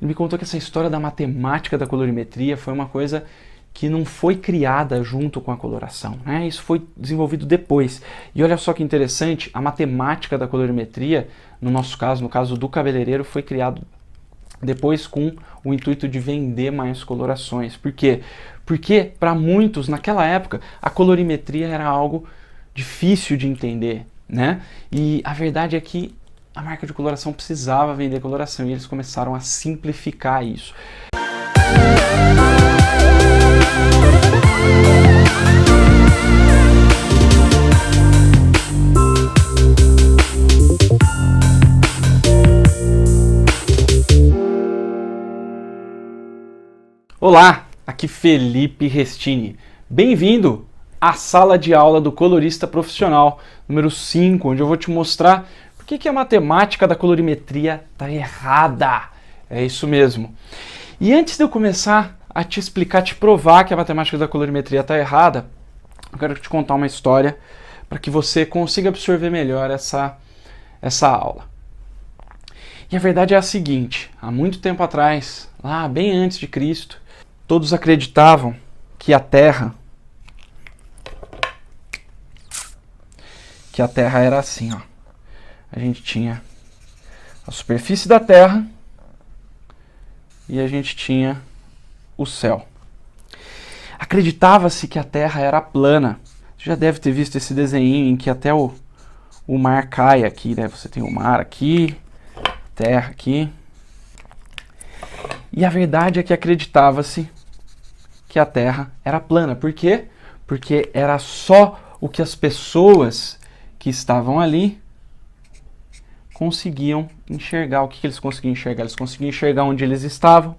Ele me contou que essa história da matemática da colorimetria foi uma coisa que não foi criada junto com a coloração, né? Isso foi desenvolvido depois. E olha só que interessante, a matemática da colorimetria, no nosso caso, no caso do cabeleireiro, foi criado depois com o intuito de vender mais colorações. Por quê? Porque para muitos, naquela época, a colorimetria era algo difícil de entender, né? E a verdade é que a marca de coloração precisava vender coloração e eles começaram a simplificar isso. Olá, aqui Felipe Restini. Bem-vindo à sala de aula do colorista profissional número 5, onde eu vou te mostrar por que a matemática da colorimetria está errada. É isso mesmo. E antes de eu começar a te explicar, te provar que a matemática da colorimetria está errada, eu quero te contar uma história para que você consiga absorver melhor essa aula. E a verdade é a seguinte, há muito tempo atrás, lá bem antes de Cristo, todos acreditavam que a Terra era assim, ó. A gente tinha a superfície da Terra e a gente tinha o céu. Acreditava-se que a Terra era plana. Você já deve ter visto esse desenho em que até o mar cai aqui, né? Você tem o mar aqui, Terra aqui. E a verdade é que acreditava-se que a Terra era plana. Por quê? Porque era só o que as pessoas que estavam ali conseguiam enxergar. O que eles conseguiam enxergar? Eles conseguiam enxergar onde eles estavam,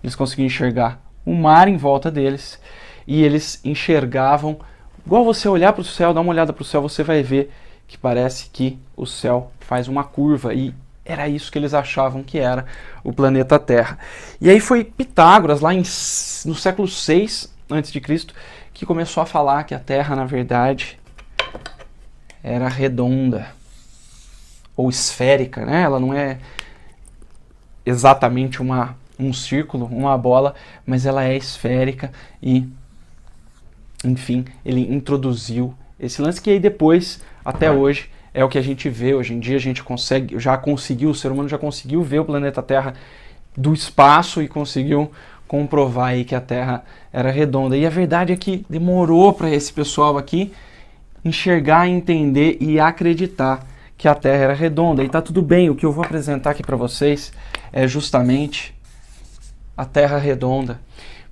eles conseguiam enxergar o mar em volta deles, e eles enxergavam, igual você olhar para o céu, dar uma olhada para o céu, você vai ver que parece que o céu faz uma curva, e era isso que eles achavam que era o planeta Terra. E aí foi Pitágoras, lá no século 6 a.C., que começou a falar que a Terra, na verdade, era redonda, ou esférica, né? Ela não é exatamente um círculo, uma bola, mas ela é esférica e, enfim, ele introduziu esse lance que aí depois, até hoje, é o que a gente vê. Hoje em dia a gente o ser humano já conseguiu ver o planeta Terra do espaço e conseguiu comprovar aí que a Terra era redonda. E a verdade é que demorou para esse pessoal aqui enxergar, entender e acreditar que a Terra era redonda. E tá tudo bem, o que eu vou apresentar aqui para vocês é justamente a Terra redonda.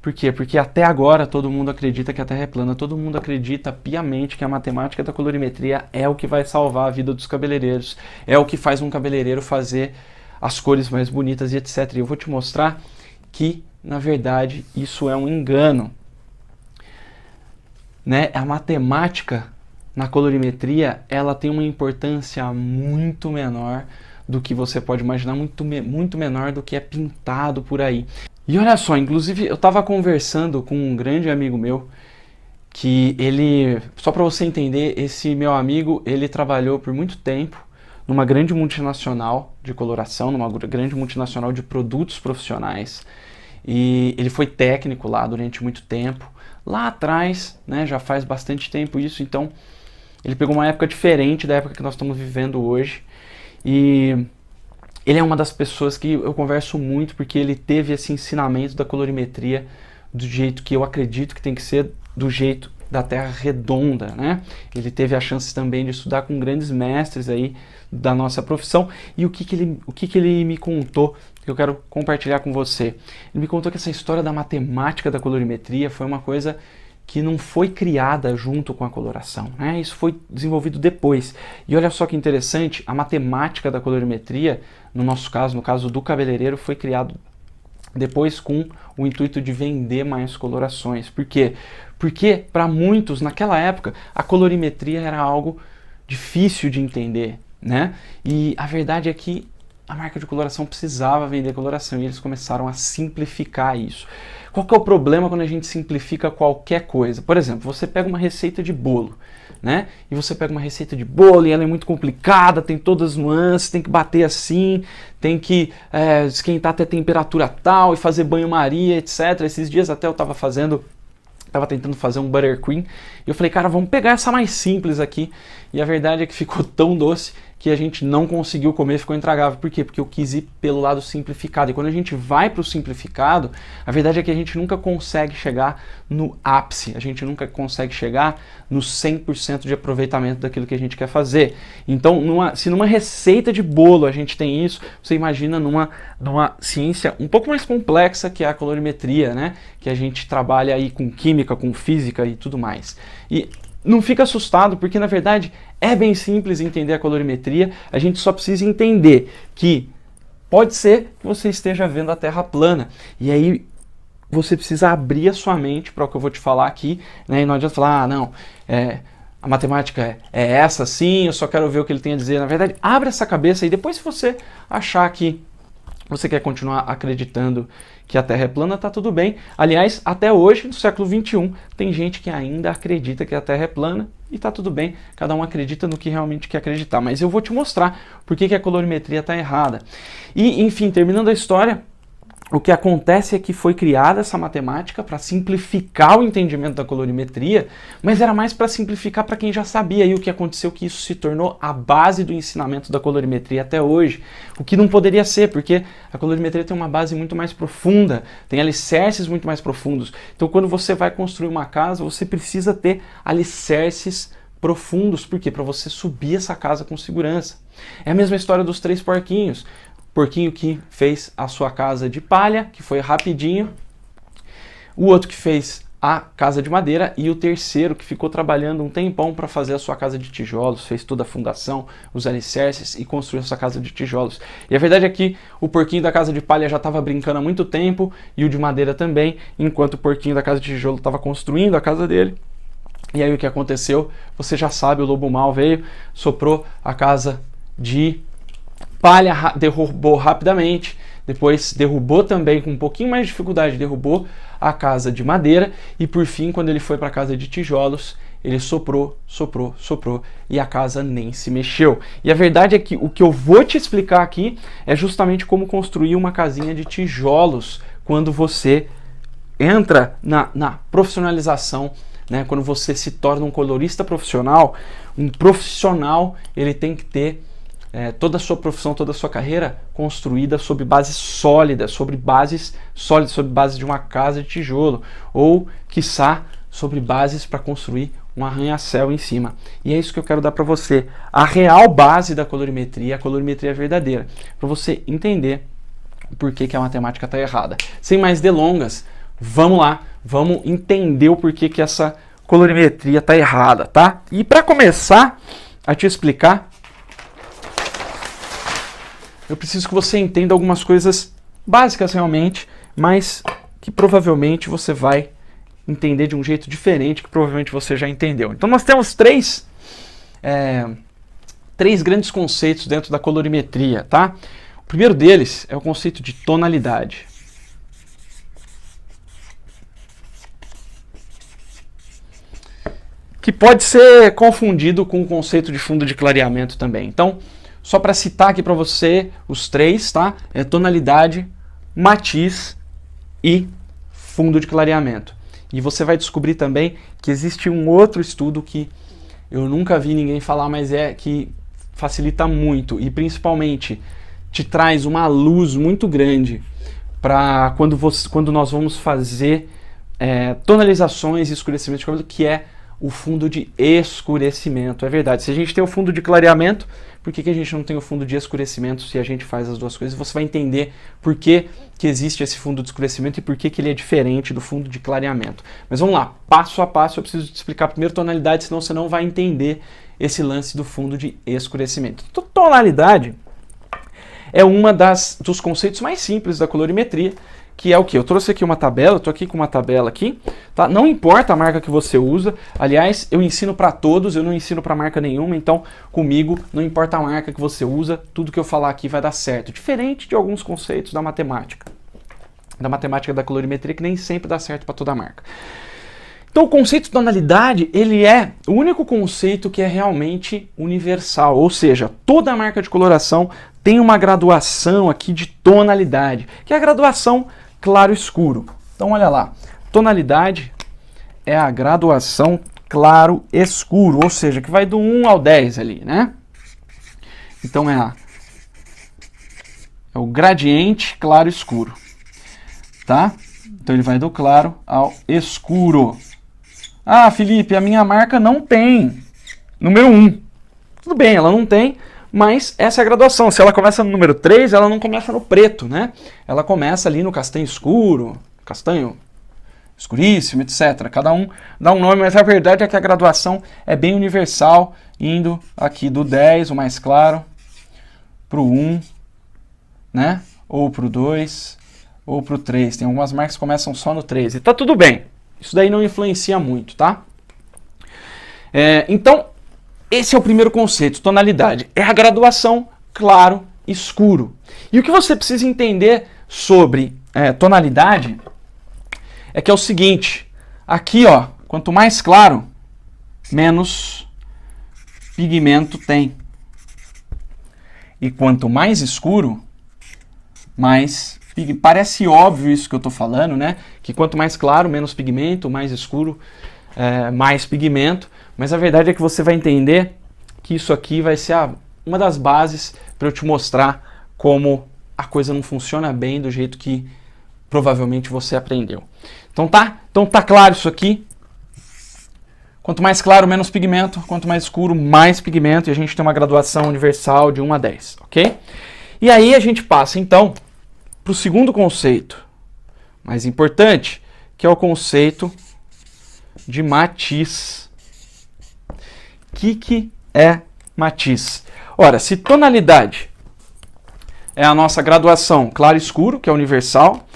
Por quê? Porque até agora todo mundo acredita que a Terra é plana, todo mundo acredita piamente que a matemática da colorimetria é o que vai salvar a vida dos cabeleireiros, é o que faz um cabeleireiro fazer as cores mais bonitas e etc. E eu vou te mostrar que, na verdade, isso é um engano, né? A matemática na colorimetria, ela tem uma importância muito menor do que você pode imaginar, muito menor do que é pintado por aí. E olha só, inclusive eu estava conversando com um grande amigo meu, que ele, só para você entender, esse meu amigo, ele trabalhou por muito tempo numa grande multinacional de coloração, numa grande multinacional de produtos profissionais, e ele foi técnico lá durante muito tempo, lá atrás, né, já faz bastante tempo isso, então ele pegou uma época diferente da época que nós estamos vivendo hoje, e ele é uma das pessoas que eu converso muito porque ele teve esse ensinamento da colorimetria do jeito que eu acredito que tem que ser, do jeito da Terra redonda, né? Ele teve a chance também de estudar com grandes mestres aí da nossa profissão. E o que ele me contou, que eu quero compartilhar com você? Ele me contou que essa história da matemática da colorimetria foi uma coisa que não foi criada junto com a coloração, né? Isso foi desenvolvido depois. E olha só que interessante, a matemática da colorimetria, no nosso caso, no caso do cabeleireiro, foi criado depois com o intuito de vender mais colorações. Por quê? Porque para muitos, naquela época, a colorimetria era algo difícil de entender, né? E a verdade é que a marca de coloração precisava vender coloração e eles começaram a simplificar isso. Qual que é o problema quando a gente simplifica qualquer coisa? Por exemplo, você pega uma receita de bolo, né? E você pega uma receita de bolo e ela é muito complicada, tem todas as nuances, tem que bater assim, tem que esquentar até temperatura tal e fazer banho-maria, etc. Esses dias até eu estava tentando fazer um buttercream e eu falei, cara, vamos pegar essa mais simples aqui. E a verdade é que ficou tão doce que a gente não conseguiu comer, ficou intragável. Por quê? Porque eu quis ir pelo lado simplificado. E quando a gente vai para o simplificado, a verdade é que a gente nunca consegue chegar no ápice, a gente nunca consegue chegar no 100% de aproveitamento daquilo que a gente quer fazer. Então, se numa receita de bolo a gente tem isso, você imagina numa ciência um pouco mais complexa que é a colorimetria, né? Que a gente trabalha aí com química, com física e tudo mais. E não fica assustado, porque na verdade é bem simples entender a colorimetria, a gente só precisa entender que pode ser que você esteja vendo a Terra plana, e aí você precisa abrir a sua mente para o que eu vou te falar aqui, né? E não adianta falar, a matemática é essa sim, eu só quero ver o que ele tem a dizer. Na verdade, abre essa cabeça e depois, se você achar que você quer continuar acreditando que a Terra é plana, tá tudo bem. Aliás, até hoje, no século XXI, tem gente que ainda acredita que a Terra é plana e tá tudo bem. Cada um acredita no que realmente quer acreditar. Mas eu vou te mostrar por que a colorimetria tá errada. E, enfim, terminando a história, o que acontece é que foi criada essa matemática para simplificar o entendimento da colorimetria, mas era mais para simplificar para quem já sabia. E o que aconteceu é que isso se tornou a base do ensinamento da colorimetria até hoje, o que não poderia ser, porque a colorimetria tem uma base muito mais profunda, tem alicerces muito mais profundos. Então, quando você vai construir uma casa, você precisa ter alicerces profundos. Por quê? Para você subir essa casa com segurança. É a mesma história dos 3 porquinhos. Porquinho que fez a sua casa de palha, que foi rapidinho, o outro que fez a casa de madeira e o terceiro que ficou trabalhando um tempão para fazer a sua casa de tijolos, fez toda a fundação, os alicerces e construiu a sua casa de tijolos. E a verdade é que o porquinho da casa de palha já estava brincando há muito tempo e o de madeira também, enquanto o porquinho da casa de tijolo estava construindo a casa dele. E aí o que aconteceu? Você já sabe, o lobo mau veio, soprou a casa de palha, derrubou rapidamente, depois derrubou também com um pouquinho mais de dificuldade, derrubou a casa de madeira e por fim, quando ele foi para a casa de tijolos, ele soprou e a casa nem se mexeu. E a verdade é que o que eu vou te explicar aqui é justamente como construir uma casinha de tijolos quando você entra na profissionalização, né? Quando você se torna um colorista profissional, um profissional ele tem que ter toda a sua profissão, toda a sua carreira construída sobre bases sólidas, sobre bases de uma casa de tijolo, ou, quiçá, sobre bases para construir um arranha-céu em cima. E é isso que eu quero dar para você, a real base da colorimetria, a colorimetria verdadeira, para você entender por que a matemática está errada. Sem mais delongas, vamos lá, vamos entender o porquê que essa colorimetria está errada, tá? E para começar a te explicar, eu preciso que você entenda algumas coisas básicas realmente, mas que provavelmente você vai entender de um jeito diferente, que provavelmente você já entendeu. Então nós temos três grandes conceitos dentro da colorimetria, tá? O primeiro deles é o conceito de tonalidade. Que pode ser confundido com o conceito de fundo de clareamento também. Então, só para citar aqui para você os três, tá? É tonalidade, matiz e fundo de clareamento. E você vai descobrir também que existe um outro estudo que eu nunca vi ninguém falar, mas que facilita muito e principalmente te traz uma luz muito grande para quando nós vamos fazer tonalizações e escurecimento de cabelo, que é o fundo de escurecimento. É verdade, se a gente tem o fundo de clareamento, por que a gente não tem o fundo de escurecimento se a gente faz as duas coisas? Você vai entender por que existe esse fundo de escurecimento e por que ele é diferente do fundo de clareamento. Mas vamos lá, passo a passo, eu preciso te explicar primeiro tonalidade, senão você não vai entender esse lance do fundo de escurecimento. Tonalidade é uma dos conceitos mais simples da colorimetria, que é o que? Eu trouxe aqui uma tabela, eu tô aqui com uma tabela aqui, tá? Não importa a marca que você usa, aliás, eu ensino para todos, eu não ensino para marca nenhuma, então comigo não importa a marca que você usa, tudo que eu falar aqui vai dar certo, diferente de alguns conceitos da matemática da colorimetria, que nem sempre dá certo para toda marca. Então o conceito de tonalidade, ele é o único conceito que é realmente universal, ou seja, toda marca de coloração tem uma graduação aqui de tonalidade, que é a graduação claro-escuro. Então olha lá, tonalidade é a graduação claro-escuro, ou seja, que vai do 1 ao 10 ali, né? Então é o gradiente claro-escuro, tá? Então ele vai do claro ao escuro. Ah, Felipe, a minha marca não tem número 1. Tudo bem, ela não tem, mas essa é a graduação. Se ela começa no número 3, ela não começa no preto, né? Ela começa ali no castanho escuro, castanho escuríssimo, etc. Cada um dá um nome, mas a verdade é que a graduação é bem universal, indo aqui do 10, o mais claro, para o 1, né? Ou para o 2, ou para o 3. Tem algumas marcas que começam só no 3. E tá tudo bem. Isso daí não influencia muito, tá? Então, esse é o primeiro conceito, tonalidade. É a graduação claro-escuro. E o que você precisa entender sobre tonalidade é que é o seguinte. Aqui, ó, quanto mais claro, menos pigmento tem. E quanto mais escuro, mais pigmento. Parece óbvio isso que eu estou falando, né? Que quanto mais claro, menos pigmento, mais escuro, mais pigmento. Mas a verdade é que você vai entender que isso aqui vai ser uma das bases para eu te mostrar como a coisa não funciona bem do jeito que provavelmente você aprendeu. Então tá claro isso aqui? Quanto mais claro, menos pigmento. Quanto mais escuro, mais pigmento. E a gente tem uma graduação universal de 1 a 10, ok? E aí a gente passa, então, para o segundo conceito, mais importante, que é o conceito de matiz. O que é matiz? Ora, se tonalidade é a nossa graduação claro e escuro, que é universal,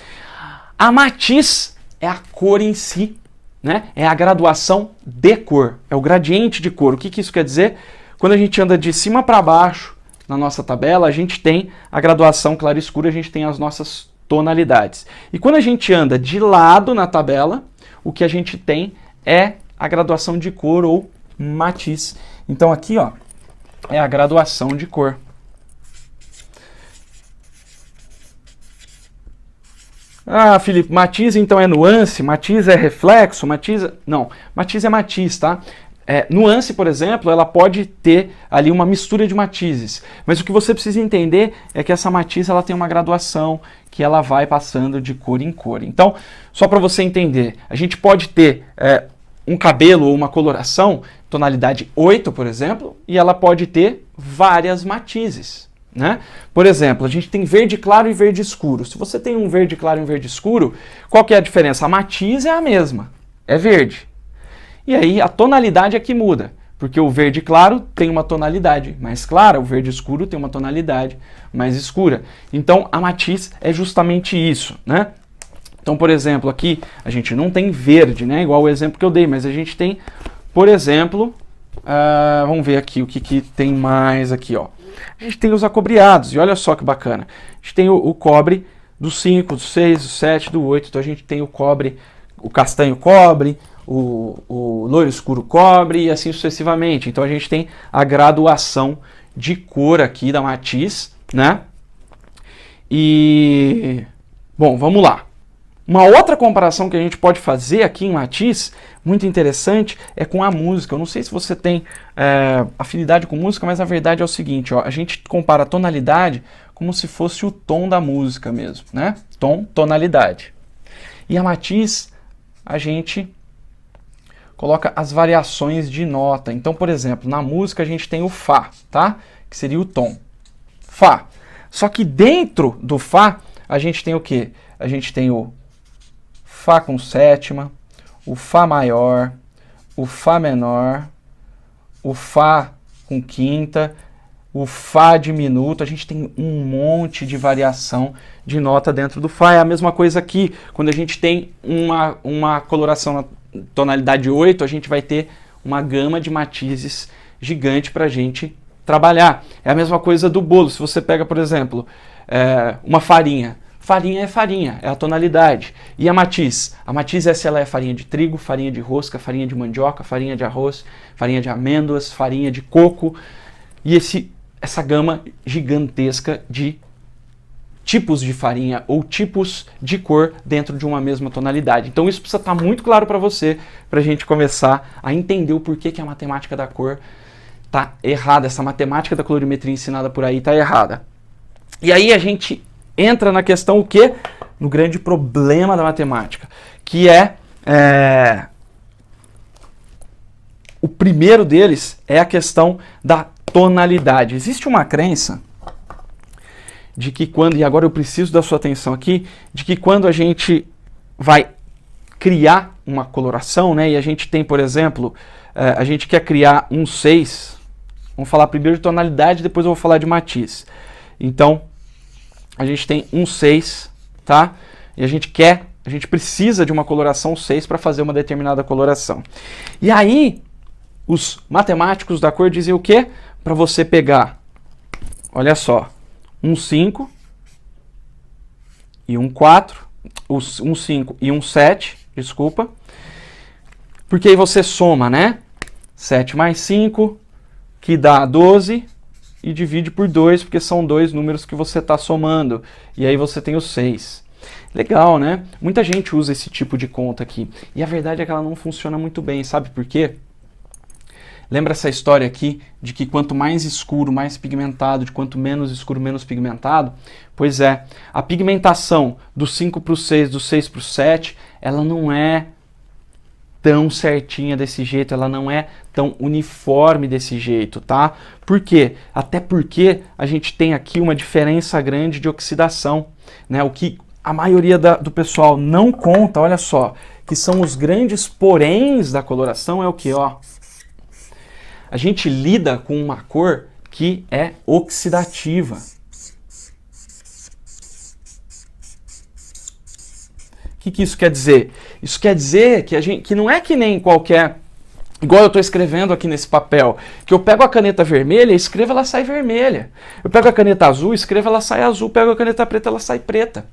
a matiz é a cor em si, né? É a graduação de cor, é o gradiente de cor. O que isso quer dizer? Quando a gente anda de cima para baixo na nossa tabela, a gente tem a graduação claro e escuro, a gente tem as nossas tonalidades. E quando a gente anda de lado na tabela, o que a gente tem é a graduação de cor ou matiz. Então aqui, ó, é a graduação de cor. Ah, Felipe, matiz então é nuance, matiz é reflexo, matiz... Não, matiz é matiz, tá? Nuance, por exemplo, ela pode ter ali uma mistura de matizes, mas o que você precisa entender é que essa matiz ela tem uma graduação que ela vai passando de cor em cor. Então, só para você entender, a gente pode ter um cabelo ou uma coloração, tonalidade 8, por exemplo, e ela pode ter várias matizes, né? Por exemplo, a gente tem verde claro e verde escuro. Se você tem um verde claro e um verde escuro, qual que é a diferença? A matiz é a mesma, é verde. E aí a tonalidade é que muda, porque o verde claro tem uma tonalidade mais clara, o verde escuro tem uma tonalidade mais escura. Então a matiz é justamente isso, né? Então, por exemplo, aqui a gente não tem verde, né? Igual o exemplo que eu dei, mas a gente tem, por exemplo, vamos ver aqui o que tem mais aqui, ó. A gente tem os acobreados, e olha só que bacana. A gente tem o cobre do 5, do 6, do 7, do 8, então a gente tem o cobre, o castanho cobre, o loiro escuro cobre e assim sucessivamente. Então a gente tem a graduação de cor aqui da matiz, né? E, bom, vamos lá. Uma outra comparação que a gente pode fazer aqui em matiz, muito interessante, é com a música. Eu não sei se você tem afinidade com música, mas a verdade é o seguinte, ó, a gente compara a tonalidade como se fosse o tom da música mesmo, né? Tom, tonalidade. E a matiz, a gente coloca as variações de nota. Então, por exemplo, na música a gente tem o Fá, tá? Que seria o tom. Fá. Só que dentro do Fá, a gente tem o quê? A gente tem o Fá com sétima, o Fá maior, o Fá menor, o Fá com quinta, o Fá diminuto, a gente tem um monte de variação de nota dentro do Fá. É a mesma coisa aqui, quando a gente tem uma coloração na tonalidade 8, a gente vai ter uma gama de matizes gigante para a gente trabalhar. É a mesma coisa do bolo. Se você pega, por exemplo, uma farinha. Farinha é farinha, é a tonalidade. E a matiz? A matiz é se ela é farinha de trigo, farinha de rosca, farinha de mandioca, farinha de arroz, farinha de amêndoas, farinha de coco. E essa gama gigantesca de tipos de farinha ou tipos de cor dentro de uma mesma tonalidade. Então isso precisa estar muito claro para você, para a gente começar a entender o porquê que a matemática da cor está errada, essa matemática da colorimetria ensinada por aí está errada. E aí a gente entra na questão o quê? No grande problema da matemática, que o primeiro deles é a questão da tonalidade. Existe uma crença de que quando, e agora eu preciso da sua atenção aqui, de que quando a gente vai criar uma coloração, né, e a gente tem, por exemplo, a gente quer criar um 6, vamos falar primeiro de tonalidade, depois eu vou falar de matiz. Então, a gente tem um 6, tá? E a gente precisa de uma coloração 6 para fazer uma determinada coloração. E aí, os matemáticos da cor dizem o quê? Para você pegar, olha só, um 5 e um 4, um 5 e um 7, desculpa, porque aí você soma, né? 7 mais 5, que dá 12, e divide por 2, porque são dois números que você está somando, e aí você tem o 6. Legal, né? Muita gente usa esse tipo de conta aqui, e a verdade é que ela não funciona muito bem, sabe por quê? Lembra essa história aqui de que quanto mais escuro, mais pigmentado, de quanto menos escuro, menos pigmentado? Pois é, a pigmentação do 5 para o 6, do 6 para o 7, ela não é tão certinha desse jeito, ela não é tão uniforme desse jeito, tá? Por quê? Até porque a gente tem aqui uma diferença grande de oxidação, né? O que a maioria do pessoal não conta, olha só, que são os grandes poréns da coloração, é o que, ó? A gente lida com uma cor que é oxidativa. O que isso quer dizer? Isso quer dizer que não é que nem qualquer... Igual eu estou escrevendo aqui nesse papel, que eu pego a caneta vermelha, escrevo, ela sai vermelha. Eu pego a caneta azul, escrevo, ela sai azul. Pego a caneta preta, ela sai preta.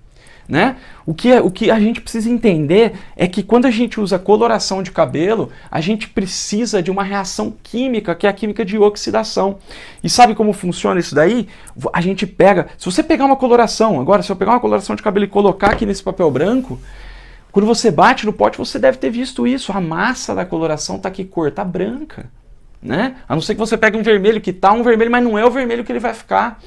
Né? O que a gente precisa entender é que quando a gente usa coloração de cabelo, a gente precisa de uma reação química, que é a química de oxidação. E sabe como funciona isso daí? A gente pega, se você pegar uma coloração, agora se eu pegar uma coloração de cabelo e colocar aqui nesse papel branco, quando você bate no pote, você deve ter visto isso, a massa da coloração tá que cor? Tá branca, né? A não ser que você pegue um vermelho que tá um vermelho, mas não é o vermelho que ele vai ficar.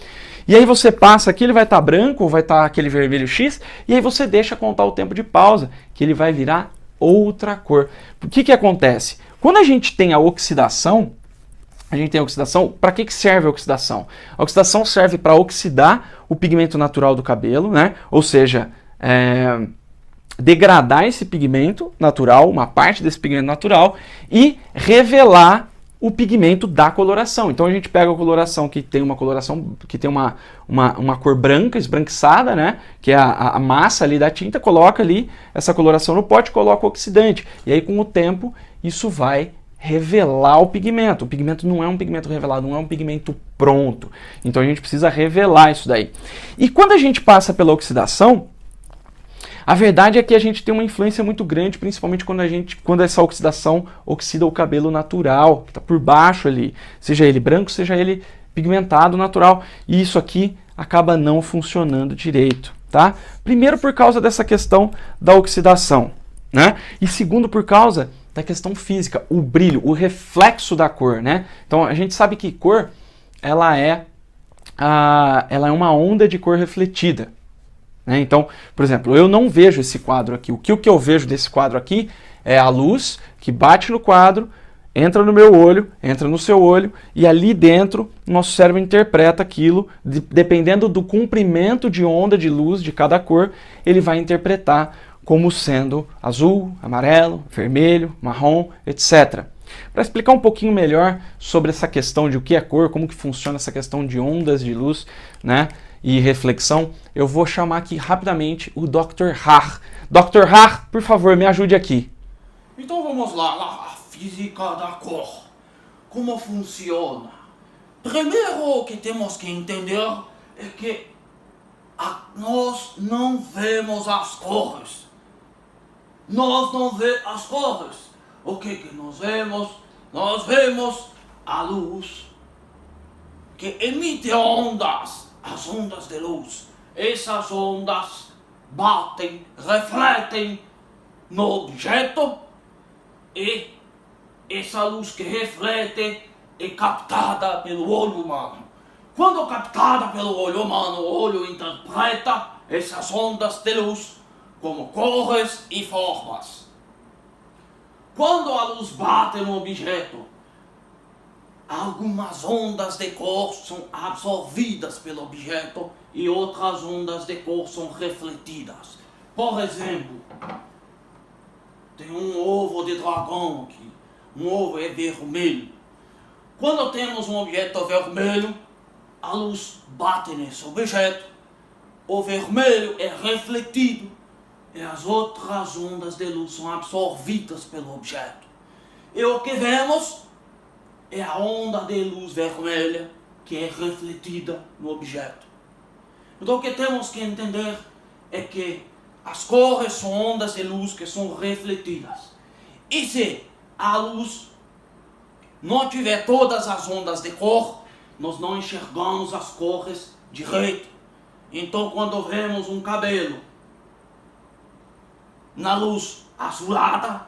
E aí você passa aqui, ele vai estar branco, ou vai estar aquele vermelho X, e aí você deixa contar o tempo de pausa, que ele vai virar outra cor. O que acontece? Quando a gente tem a oxidação, para que serve a oxidação? A oxidação serve para oxidar o pigmento natural do cabelo, né? Ou seja, degradar esse pigmento natural, uma parte desse pigmento natural, e revelar o pigmento da coloração. Então a gente pega a coloração que tem uma cor branca, esbranquiçada, né? Que é a massa ali da tinta, coloca ali essa coloração no pote, coloca o oxidante. E aí com o tempo isso vai revelar o pigmento. O pigmento não é um pigmento revelado, não é um pigmento pronto. Então a gente precisa revelar isso daí. E quando a gente passa pela oxidação, a verdade é que a gente tem uma influência muito grande, principalmente quando essa oxidação oxida o cabelo natural, que está por baixo ali, seja ele branco, seja ele pigmentado natural. E isso aqui acaba não funcionando direito, tá? Primeiro por causa dessa questão da oxidação, né? E segundo por causa da questão física, o brilho, o reflexo da cor, né? Então a gente sabe que cor, ela é uma onda de cor refletida. Então, por exemplo, eu não vejo esse quadro aqui. O que eu vejo desse quadro aqui é a luz que bate no quadro, entra no meu olho, entra no seu olho, e ali dentro nosso cérebro interpreta aquilo, dependendo do comprimento de onda de luz de cada cor, ele vai interpretar como sendo azul, amarelo, vermelho, marrom, etc. Para explicar um pouquinho melhor sobre essa questão de o que é cor, como que funciona essa questão de ondas de luz, né, e reflexão, eu vou chamar aqui rapidamente o Dr. Haar. Dr. Haar, por favor, me ajude aqui. Então vamos lá, a física da cor. Como funciona? Primeiro o que temos que entender é que nós não vemos as cores. Nós não vemos as cores. O que nós vemos? Nós vemos a luz que emite ondas, as ondas de luz. Essas ondas batem, refletem no objeto e essa luz que reflete é captada pelo olho humano. Quando captada pelo olho humano, o olho interpreta essas ondas de luz como cores e formas. Quando a luz bate no objeto, algumas ondas de cor são absorvidas pelo objeto e outras ondas de cor são refletidas. Por exemplo, tem um ovo de dragão aqui. Um ovo é vermelho. Quando temos um objeto vermelho, a luz bate nesse objeto, o vermelho é refletido e as outras ondas de luz são absorvidas pelo objeto. E o que vemos é a onda de luz vermelha que é refletida no objeto. Então o que temos que entender é que as cores são ondas de luz que são refletidas. E se a luz não tiver todas as ondas de cor, nós não enxergamos as cores direito. Então quando vemos um cabelo na luz azulada,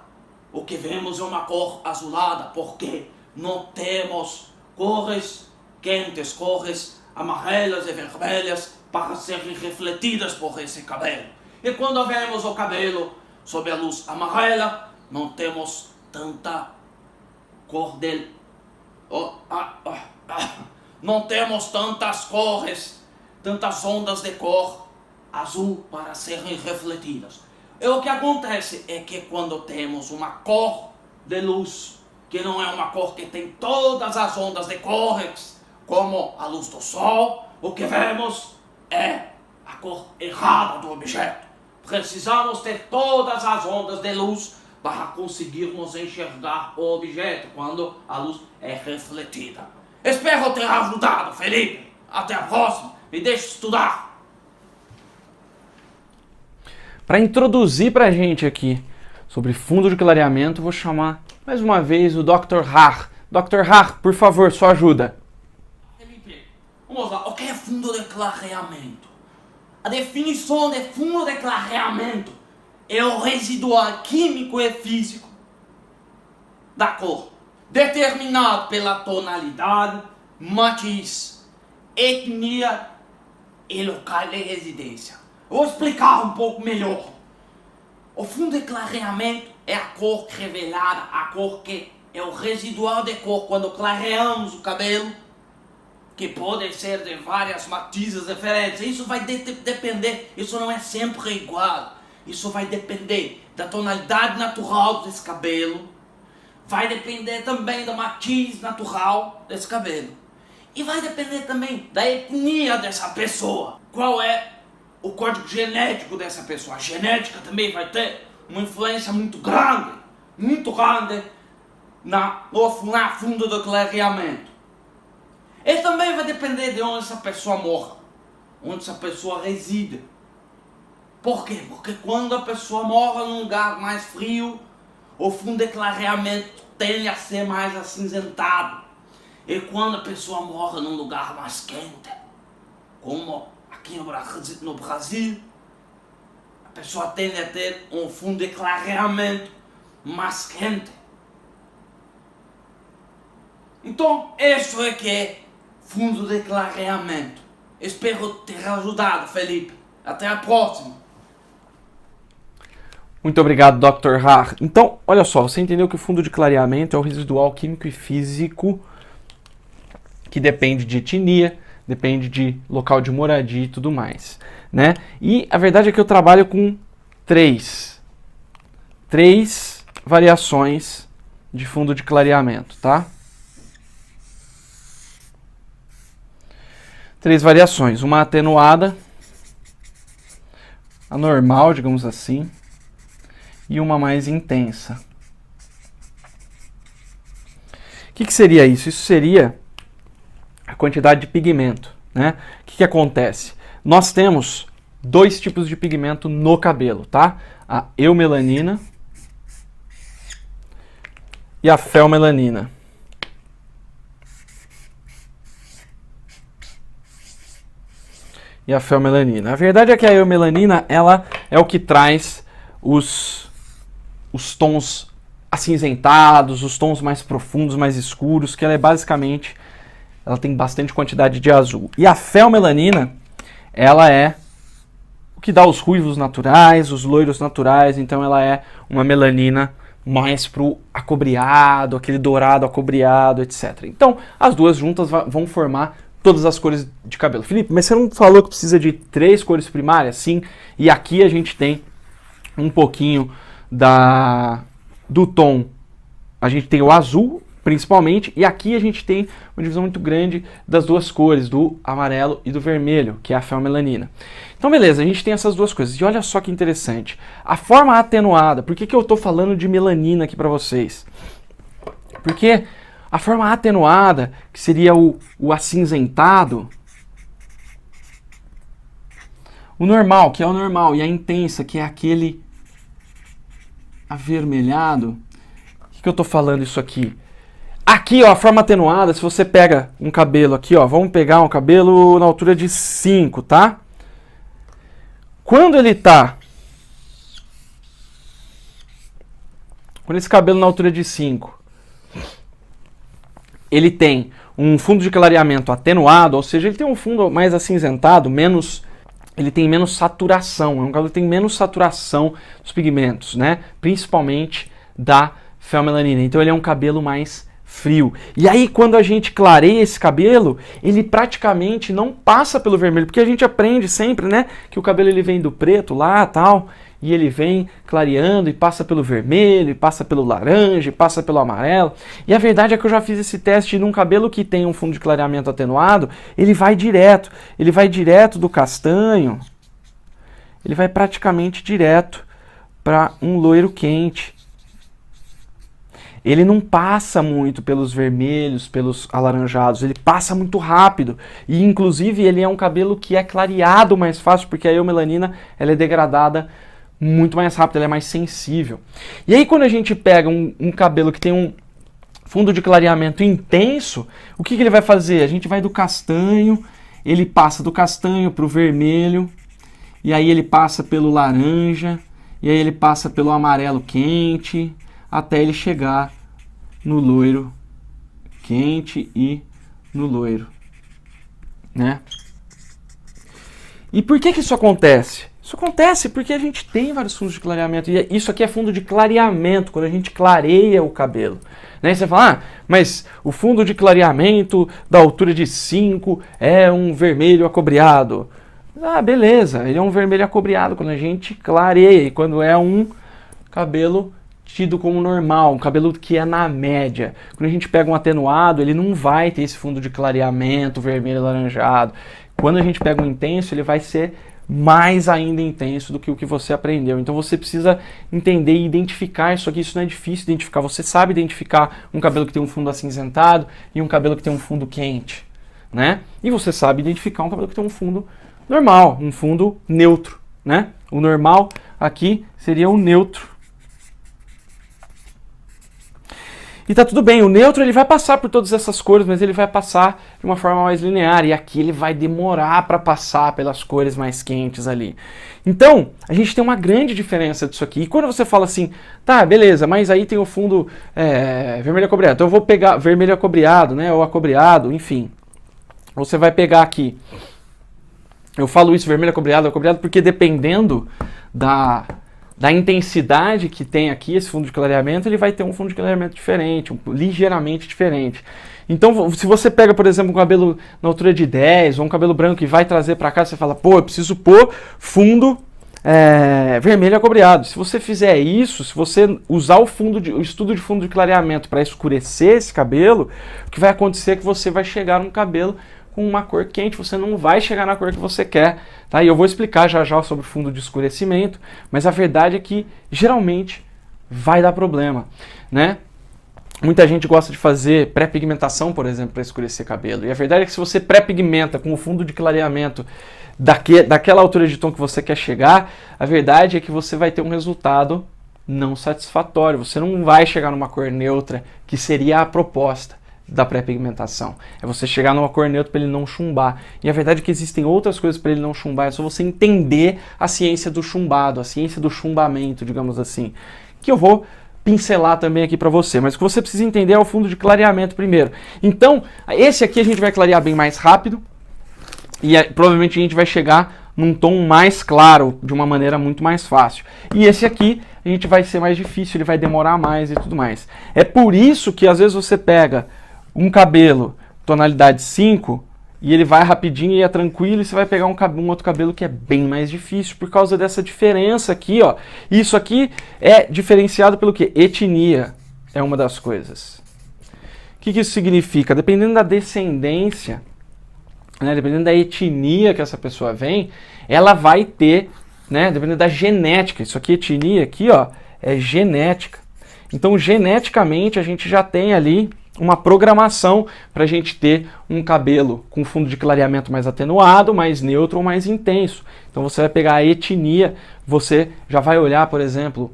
o que vemos é uma cor azulada, porque não temos cores quentes, cores amarelas e vermelhas para serem refletidas por esse cabelo. E quando vemos o cabelo sob a luz amarela, não temos tanta cor dele. Não temos tantas cores, tantas ondas de cor azul para serem refletidas. E o que acontece é que quando temos uma cor de luz, que não é uma cor que tem todas as ondas de cores, como a luz do sol, o que vemos é a cor errada do objeto. Precisamos ter todas as ondas de luz para conseguirmos enxergar o objeto quando a luz é refletida. Espero ter ajudado, Felipe. Até a próxima. Me deixe estudar. Para introduzir para a gente aqui sobre fundo de clareamento, vou chamar mais uma vez o Dr. Haar. Dr. Haar, por favor, sua ajuda. Felipe, vamos lá. O que é fundo de clareamento? A definição de fundo de clareamento é o residual químico e físico da cor, determinado pela tonalidade, matiz, etnia e local de residência. Eu vou explicar um pouco melhor. O fundo de clareamento é a cor revelada, a cor que é o residual de cor quando clareamos o cabelo, que pode ser de várias matizes diferentes. Isso vai depender, isso não é sempre igual. Isso vai depender da tonalidade natural desse cabelo, vai depender também da matiz natural desse cabelo. E vai depender também da etnia dessa pessoa. Qual é o código genético dessa pessoa? A genética também vai ter uma influência muito grande no fundo do clareamento. E também vai depender de onde essa pessoa mora, onde essa pessoa reside. Por quê? Porque quando a pessoa mora num lugar mais frio, o fundo de clareamento tende a ser mais acinzentado. E quando a pessoa mora num lugar mais quente, como aqui no Brasil, a pessoa tende a ter um fundo de clareamento mais quente. Então, isso é que é fundo de clareamento. Espero ter ajudado, Felipe. Até a próxima. Muito obrigado, Dr. Haar. Então, olha só, você entendeu que o fundo de clareamento é o residual químico e físico que depende de etnia, depende de local de moradia e tudo mais, né? E a verdade é que eu trabalho com três variações de fundo de clareamento, tá? 3 variações, uma atenuada, a normal, digamos assim, e uma mais intensa. O que seria isso? Isso seria a quantidade de pigmento, né? O que acontece? Nós temos 2 tipos de pigmento no cabelo, tá? A eumelanina e a felmelanina. E a felmelanina. A verdade é que a eumelanina, ela é o que traz os tons acinzentados, os tons mais profundos, mais escuros, que ela é basicamente, ela tem bastante quantidade de azul. E a felmelanina, ela é o que dá os ruivos naturais, os loiros naturais, então ela é uma melanina mais pro acobreado, aquele dourado acobreado, etc. Então, as duas juntas vão formar todas as cores de cabelo. Felipe, mas você não falou que precisa de 3 cores primárias? Sim, e aqui a gente tem um pouquinho do tom. A gente tem o azul, principalmente, e aqui a gente tem uma divisão muito grande das 2 cores, do amarelo e do vermelho, que é a felmelanina. Então, beleza, a gente tem essas 2 coisas. E olha só que interessante. A forma atenuada, por que eu estou falando de melanina aqui para vocês? Porque a forma atenuada, que seria o acinzentado, o normal, que é o normal, e a intensa, que é aquele avermelhado. O que eu estou falando isso aqui? Aqui, ó, a forma atenuada, se você pega um cabelo aqui, ó, vamos pegar um cabelo na altura de 5, tá? Quando esse cabelo na altura de 5, ele tem um fundo de clareamento atenuado, ou seja, ele tem um fundo mais acinzentado, ele tem menos saturação, é um cabelo que tem menos saturação dos pigmentos, né? Principalmente da felmelanina. Então ele é um cabelo mais frio. E aí quando a gente clareia esse cabelo, ele praticamente não passa pelo vermelho, porque a gente aprende sempre, né, que o cabelo ele vem do preto lá, tal, e ele vem clareando e passa pelo vermelho, e passa pelo laranja, e passa pelo amarelo. E a verdade é que eu já fiz esse teste num cabelo que tem um fundo de clareamento atenuado, ele vai direto do castanho, ele vai praticamente direto para um loiro quente. Ele não passa muito pelos vermelhos, pelos alaranjados, ele passa muito rápido. E inclusive ele é um cabelo que é clareado mais fácil, porque a eumelanina ela é degradada muito mais rápido, ela é mais sensível. E aí quando a gente pega um cabelo que tem um fundo de clareamento intenso, o que ele vai fazer? A gente vai do castanho, ele passa do castanho para o vermelho, e aí ele passa pelo laranja, e aí ele passa pelo amarelo quente, até ele chegar no loiro quente e no loiro, né? E por que isso acontece? Isso acontece porque a gente tem vários fundos de clareamento, e isso aqui é fundo de clareamento, quando a gente clareia o cabelo. Né? Você fala, mas o fundo de clareamento da altura de 5 é um vermelho acobreado. Ah, beleza, ele é um vermelho acobreado quando a gente clareia, e quando é um cabelo tido como normal, um cabelo que é na média. Quando a gente pega um atenuado, ele não vai ter esse fundo de clareamento vermelho alaranjado. Quando a gente pega um intenso, ele vai ser mais ainda intenso do que o que você aprendeu. Então você precisa entender e identificar isso aqui. Isso não é difícil identificar. Você sabe identificar um cabelo que tem um fundo acinzentado e um cabelo que tem um fundo quente, né? E você sabe identificar um cabelo que tem um fundo normal, um fundo neutro, né? O normal aqui seria o neutro. E tá tudo bem, o neutro ele vai passar por todas essas cores, mas ele vai passar de uma forma mais linear, e aqui ele vai demorar para passar pelas cores mais quentes ali. Então, a gente tem uma grande diferença disso aqui. E quando você fala assim, tá, beleza, mas aí tem o fundo vermelho acobreado, então eu vou pegar vermelho acobreado, né, ou acobreado, enfim. Você vai pegar aqui, eu falo isso, vermelho acobreado, porque dependendo da intensidade que tem aqui esse fundo de clareamento, ele vai ter um fundo de clareamento diferente, ligeiramente diferente. Então, se você pega, por exemplo, um cabelo na altura de 10, ou um cabelo branco e vai trazer para cá, você fala, pô, eu preciso pôr fundo vermelho acobreado. Se você fizer isso, se você usar o estudo de fundo de clareamento para escurecer esse cabelo, o que vai acontecer é que você vai chegar num cabelo com uma cor quente, você não vai chegar na cor que você quer, tá? E eu vou explicar já já sobre o fundo de escurecimento, mas a verdade é que geralmente vai dar problema, né? Muita gente gosta de fazer pré-pigmentação, por exemplo, para escurecer cabelo. E a verdade é que se você pré-pigmenta com o fundo de clareamento daquela altura de tom que você quer chegar, a verdade é que você vai ter um resultado não satisfatório. Você não vai chegar numa cor neutra, que seria a proposta da pré-pigmentação. É você chegar numa cor neutra para ele não chumbar. E a verdade é que existem outras coisas para ele não chumbar. É só você entender a ciência do chumbado, a ciência do chumbamento, digamos assim, que eu vou pincelar também aqui para você. Mas o que você precisa entender é o fundo de clareamento primeiro. Então, esse aqui a gente vai clarear bem mais rápido e provavelmente a gente vai chegar num tom mais claro, de uma maneira muito mais fácil. E esse aqui a gente vai ser mais difícil, ele vai demorar mais e tudo mais. É por isso que às vezes você pega um cabelo tonalidade 5 e ele vai rapidinho e é tranquilo, e você vai pegar um outro cabelo que é bem mais difícil por causa dessa diferença aqui, ó. Isso aqui é diferenciado pelo quê? Etnia é uma das coisas. O que isso significa? Dependendo da descendência, né, dependendo da etnia que essa pessoa vem, ela vai ter, né, dependendo da genética. Isso aqui, etnia, aqui, ó, é genética. Então, geneticamente, a gente já tem ali uma programação para a gente ter um cabelo com fundo de clareamento mais atenuado, mais neutro ou mais intenso. Então você vai pegar a etnia, você já vai olhar, por exemplo,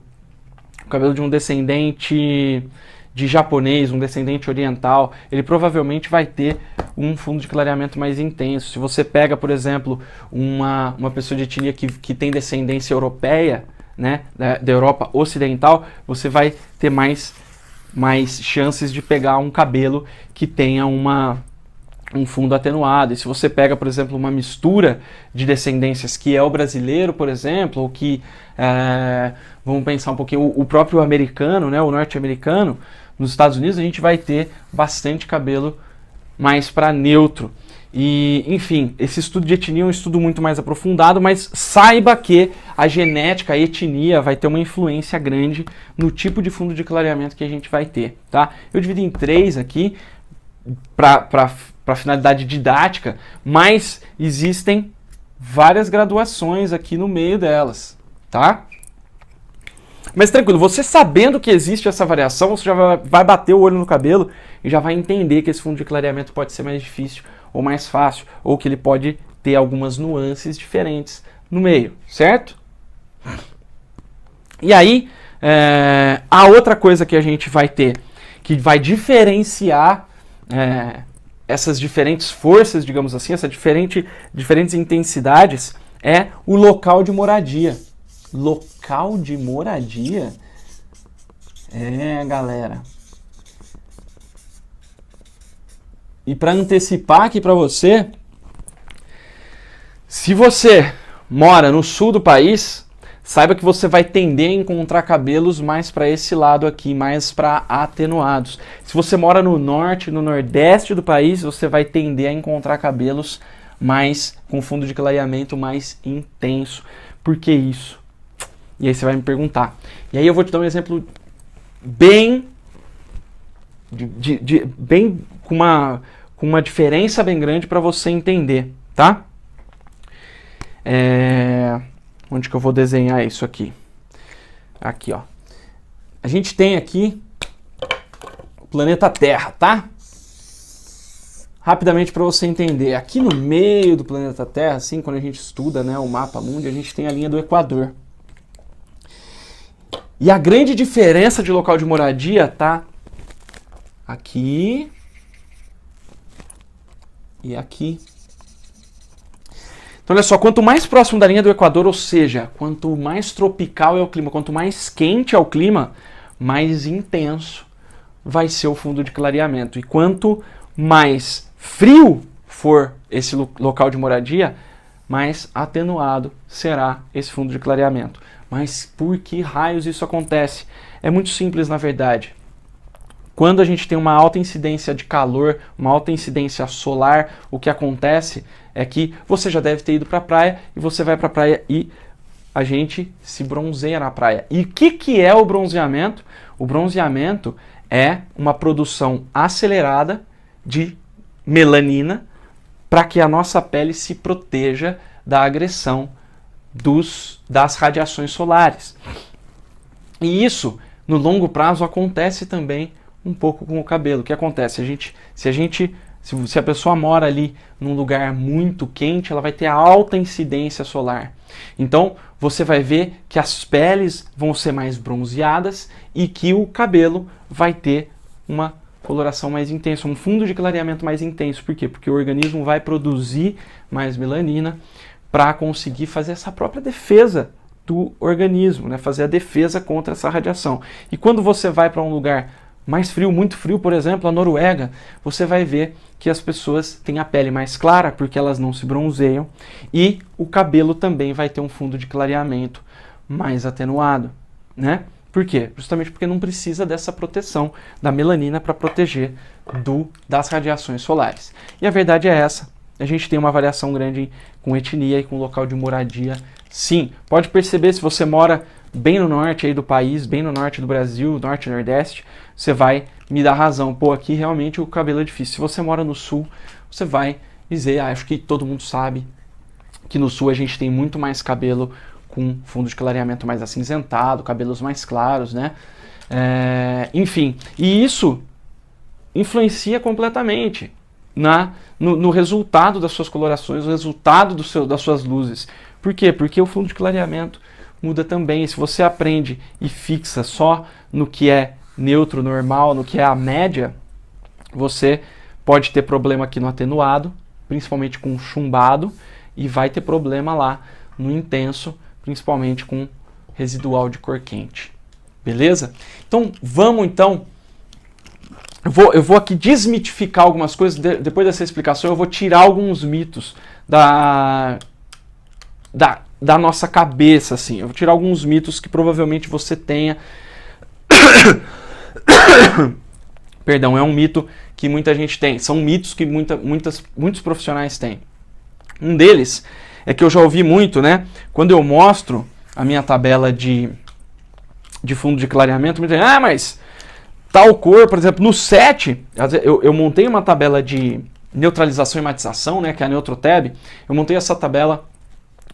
o cabelo de um descendente de japonês, um descendente oriental, ele provavelmente vai ter um fundo de clareamento mais intenso. Se você pega, por exemplo, uma pessoa de etnia que tem descendência europeia, né, da Europa Ocidental, você vai ter mais chances de pegar um cabelo que tenha um fundo atenuado. E se você pega, por exemplo, uma mistura de descendências que é o brasileiro, por exemplo, ou que, vamos pensar um pouquinho, o próprio americano, né, o norte-americano, nos Estados Unidos a gente vai ter bastante cabelo mais para neutro. E, enfim, esse estudo de etnia é um estudo muito mais aprofundado, mas saiba que a genética, a etnia, vai ter uma influência grande no tipo de fundo de clareamento que a gente vai ter, tá? Eu divido em 3 aqui para finalidade didática, mas existem várias graduações aqui no meio delas, tá? Mas tranquilo, você sabendo que existe essa variação, você já vai bater o olho no cabelo e já vai entender que esse fundo de clareamento pode ser mais difícil ou mais fácil, ou que ele pode ter algumas nuances diferentes no meio, certo? E aí, a outra coisa que a gente vai ter, que vai diferenciar essas diferentes forças, digamos assim, essas diferentes intensidades, é o local de moradia. Local de moradia? Galera. E para antecipar aqui para você, se você mora no sul do país, saiba que você vai tender a encontrar cabelos mais para esse lado aqui, mais para atenuados. Se você mora no norte, no nordeste do país, você vai tender a encontrar cabelos mais com fundo de clareamento mais intenso. Por que isso? E aí você vai me perguntar. E aí eu vou te dar um exemplo bem com uma diferença bem grande para você entender, tá? Onde que eu vou desenhar isso aqui? Aqui, ó. A gente tem aqui o planeta Terra, tá? Rapidamente para você entender. Aqui no meio do planeta Terra, assim, quando a gente estuda, né, o mapa mundi, a gente tem a linha do Equador. E a grande diferença de local de moradia tá aqui e aqui. Então, olha só, quanto mais próximo da linha do Equador, ou seja, quanto mais tropical é o clima, quanto mais quente é o clima, mais intenso vai ser o fundo de clareamento. E quanto mais frio for esse local de moradia, mais atenuado será esse fundo de clareamento. Mas por que raios isso acontece? É muito simples, na verdade. Quando a gente tem uma alta incidência de calor, uma alta incidência solar, o que acontece é que você já deve ter ido para a praia e você vai para a praia e a gente se bronzeia na praia. E o que é o bronzeamento? O bronzeamento é uma produção acelerada de melanina para que a nossa pele se proteja da agressão das radiações solares. E isso, no longo prazo, acontece também um pouco com o cabelo. O que acontece? Se a pessoa mora ali num lugar muito quente, ela vai ter alta incidência solar. Então, você vai ver que as peles vão ser mais bronzeadas e que o cabelo vai ter uma coloração mais intensa, um fundo de clareamento mais intenso. Por quê? Porque o organismo vai produzir mais melanina para conseguir fazer essa própria defesa do organismo, né? Fazer a defesa contra essa radiação. E quando você vai para um lugar mais frio, muito frio, por exemplo, a Noruega, você vai ver que as pessoas têm a pele mais clara porque elas não se bronzeiam e o cabelo também vai ter um fundo de clareamento mais atenuado, né? Por quê? Justamente porque não precisa dessa proteção da melanina para proteger das radiações solares. E a verdade é essa. A gente tem uma variação grande com etnia e com local de moradia. Sim, pode perceber, se você mora bem no norte aí do país, bem no norte do Brasil, norte e nordeste, você vai me dar razão. Pô, aqui realmente o cabelo é difícil. Se você mora no sul, você vai dizer, acho que todo mundo sabe que no sul a gente tem muito mais cabelo com fundo de clareamento mais acinzentado, cabelos mais claros, né? Enfim, e isso influencia completamente no resultado das suas colorações, o resultado das suas luzes. Por quê? Porque o fundo de clareamento muda também. E se você aprende e fixa só no que é neutro, normal, no que é a média, você pode ter problema aqui no atenuado, principalmente com chumbado, e vai ter problema lá no intenso, principalmente com residual de cor quente. Beleza? Então, vamos então. Eu vou aqui desmitificar algumas coisas. Depois dessa explicação, eu vou tirar alguns mitos da nossa cabeça, assim. Eu vou tirar alguns mitos que provavelmente você tenha. Perdão, é um mito que muita gente tem. São mitos que muitos profissionais têm. Um deles é que eu já ouvi muito, né? Quando eu mostro a minha tabela de fundo de clareamento, me dizem, mas tal cor, por exemplo, no 7, eu montei uma tabela de neutralização e matização, né? Que é a Neutrotab. Eu montei essa tabela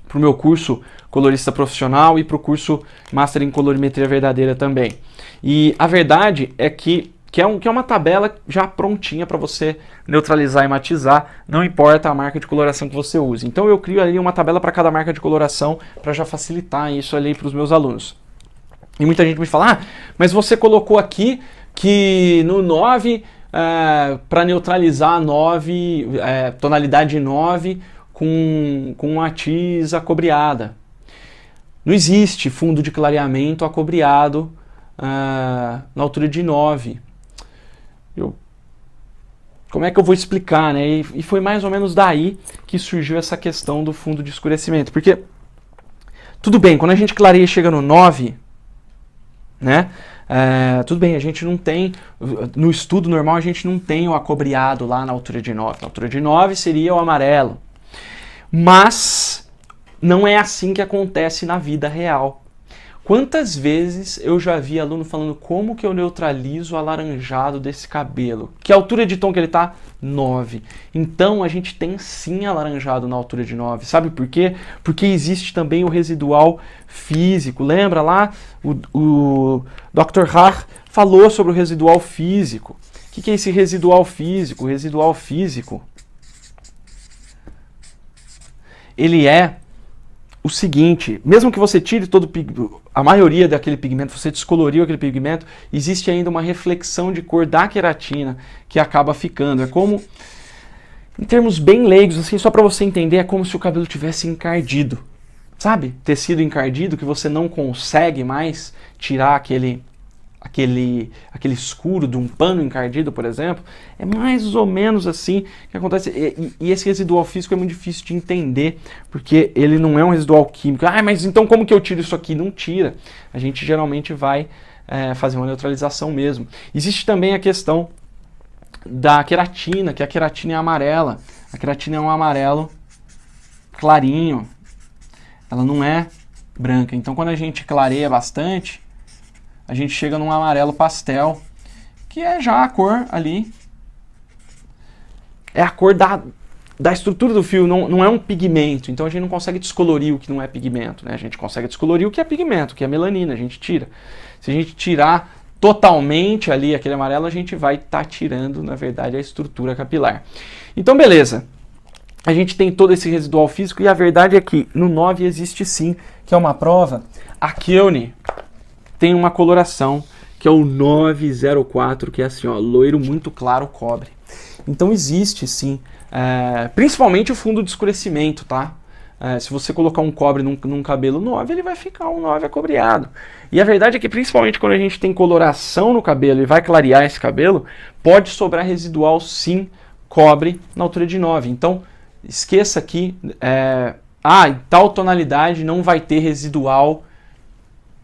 para o meu curso colorista profissional e para o curso Master em Colorimetria Verdadeira também. E a verdade é que é uma tabela já prontinha para você neutralizar e matizar, não importa a marca de coloração que você use. Então eu crio ali uma tabela para cada marca de coloração para já facilitar isso ali para os meus alunos. E muita gente me fala, mas você colocou aqui que no 9, para neutralizar 9, tonalidade 9, com matiz acobreada. Não existe fundo de clareamento acobreado na altura de 9. Como é que eu vou explicar, né? E foi mais ou menos daí que surgiu essa questão do fundo de escurecimento. Porque, tudo bem, quando a gente clareia e chega no 9, né? Tudo bem, a gente não tem, no estudo normal a gente não tem o acobreado lá na altura de 9. Na altura de 9 seria o amarelo. Mas não é assim que acontece na vida real. Quantas vezes eu já vi aluno falando como que eu neutralizo o alaranjado desse cabelo? Que altura de tom que ele tá? 9. Então a gente tem sim alaranjado na altura de 9. Sabe por quê? Porque existe também o residual físico. Lembra lá? O Dr. Haar falou sobre o residual físico. O que é esse residual físico? O residual físico, ele é o seguinte, mesmo que você tire a maioria daquele pigmento, você descoloriu aquele pigmento, existe ainda uma reflexão de cor da queratina que acaba ficando. É como, em termos bem leigos, assim, só para você entender, é como se o cabelo tivesse encardido. Sabe? Tecido encardido que você não consegue mais tirar aquele escuro de um pano encardido, por exemplo. É mais ou menos assim que acontece. E esse residual físico é muito difícil de entender, porque ele não é um residual químico. Mas então como que eu tiro isso aqui? Não tira. A gente geralmente vai fazer uma neutralização mesmo. Existe também a questão da queratina, que a queratina é amarela. A queratina é um amarelo clarinho. Ela não é branca. Então quando a gente clareia bastante, a gente chega num amarelo pastel, que é já a cor ali, é a cor da estrutura do fio, não é um pigmento. Então a gente não consegue descolorir o que não é pigmento, né? A gente consegue descolorir o que é pigmento, que é melanina, a gente tira. Se a gente tirar totalmente ali aquele amarelo, a gente vai estar tirando, na verdade, a estrutura capilar. Então beleza, a gente tem todo esse residual físico e a verdade é que no 9 existe sim, que é uma prova. A Keone tem uma coloração que é o 904, que é assim, ó, loiro muito claro cobre. Então existe sim, principalmente o fundo de escurecimento, tá? Se você colocar um cobre num cabelo 9, ele vai ficar um 9 acobreado. E a verdade é que principalmente quando a gente tem coloração no cabelo e vai clarear esse cabelo, pode sobrar residual sim, cobre na altura de 9. Então esqueça que em tal tonalidade não vai ter residual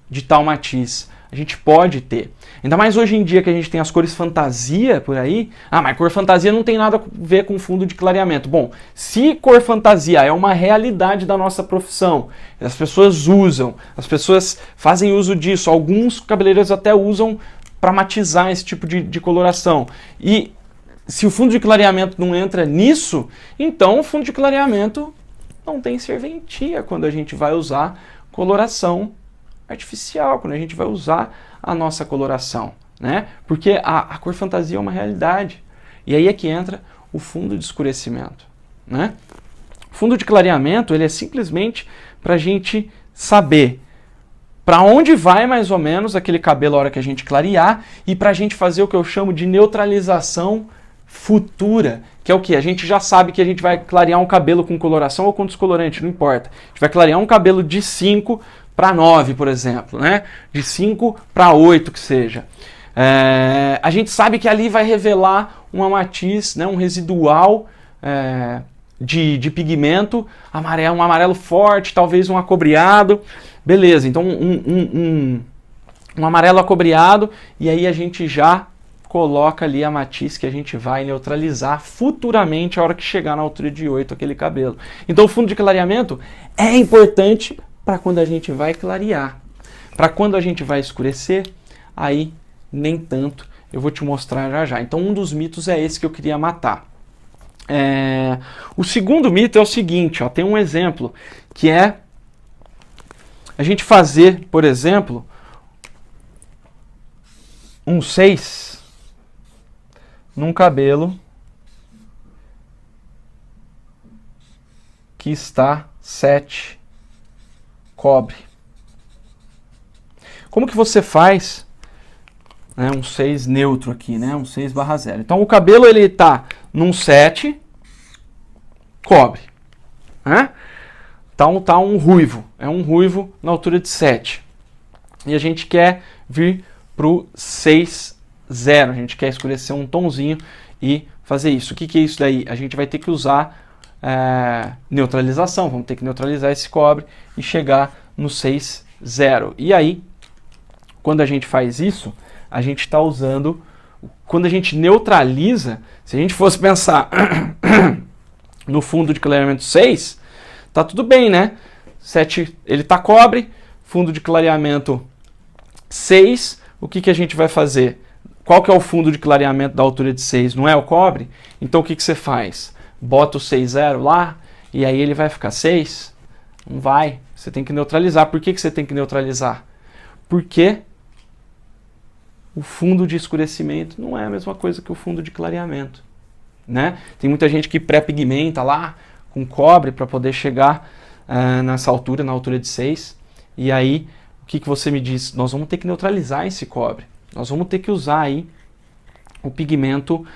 de tal matiz. A gente pode ter. Ainda mais hoje em dia que a gente tem as cores fantasia por aí. Mas cor fantasia não tem nada a ver com fundo de clareamento. Bom, se cor fantasia é uma realidade da nossa profissão, as pessoas usam, as pessoas fazem uso disso, alguns cabeleireiros até usam para matizar esse tipo de coloração. E se o fundo de clareamento não entra nisso, então o fundo de clareamento não tem serventia quando a gente vai usar coloração artificial, quando a gente vai usar a nossa coloração, né? Porque a cor fantasia é uma realidade. E aí é que entra o fundo de escurecimento, né? O fundo de clareamento, ele é simplesmente para a gente saber para onde vai mais ou menos aquele cabelo a hora que a gente clarear e para a gente fazer o que eu chamo de neutralização futura, que é o que? A gente já sabe que a gente vai clarear um cabelo com coloração ou com descolorante, não importa. A gente vai clarear um cabelo de 5 para 9, por exemplo, né? De 5 para 8 que seja. A gente sabe que ali vai revelar uma matiz, né? Um residual de pigmento amarelo, um amarelo forte, talvez um acobreado. Beleza, então um amarelo acobreado, e aí a gente já coloca ali a matiz que a gente vai neutralizar futuramente a hora que chegar na altura de 8 aquele cabelo. Então o fundo de clareamento é importante para quando a gente vai clarear. Para quando a gente vai escurecer, aí nem tanto. Eu vou te mostrar já já. Então um dos mitos é esse que eu queria matar. O segundo mito é o seguinte, ó, tem um exemplo, que é a gente fazer, por exemplo, um 6 num cabelo que está 7 cobre. Como que você faz, né, um 6 neutro aqui, né, um 6/0? Então o cabelo ele está num 7 cobre, né? Então tá um ruivo, é um ruivo na altura de 7. E a gente quer vir pro 6/0, a gente quer escurecer um tonzinho e fazer isso. O que é isso daí? A gente vai ter que usar neutralização, vamos ter que neutralizar esse cobre e chegar no 6/0. E aí, quando a gente faz isso, a gente está usando, quando a gente neutraliza, se a gente fosse pensar no fundo de clareamento 6, tá tudo bem, né? 7, ele tá cobre, fundo de clareamento 6, o que a gente vai fazer? Qual que é o fundo de clareamento da altura de 6? Não é o cobre? Então o que você faz? Bota o 6/0 lá e aí ele vai ficar 6? Não vai. Você tem que neutralizar. Por que você tem que neutralizar? Porque o fundo de escurecimento não é a mesma coisa que o fundo de clareamento, né? Tem muita gente que pré-pigmenta lá com cobre para poder chegar nessa altura, na altura de 6. E aí, o que você me diz? Nós vamos ter que neutralizar esse cobre. Nós vamos ter que usar aí o pigmento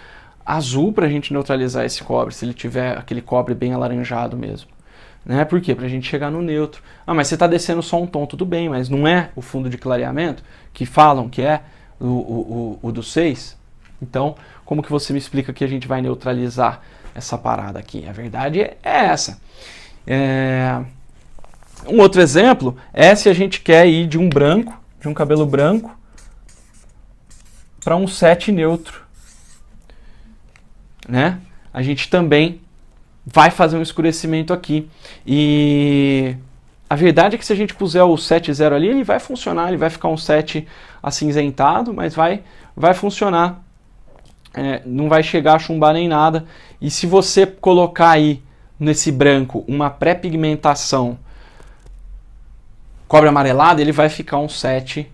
azul para a gente neutralizar esse cobre, se ele tiver aquele cobre bem alaranjado mesmo. Né? Por quê? Para a gente chegar no neutro. Mas você está descendo só um tom, tudo bem, mas não é o fundo de clareamento que falam que é o do 6? Então, como que você me explica que a gente vai neutralizar essa parada aqui? A verdade é essa. Um outro exemplo é se a gente quer ir de um branco, de um cabelo branco, para um 7 neutro, né? A gente também vai fazer um escurecimento aqui. E a verdade é que se a gente puser o 7-0 ali, ele vai funcionar, ele vai ficar um 7 acinzentado, mas vai funcionar. Não vai chegar a chumbar nem nada. E se você colocar aí nesse branco uma pré-pigmentação cobre amarelado, ele vai ficar um 7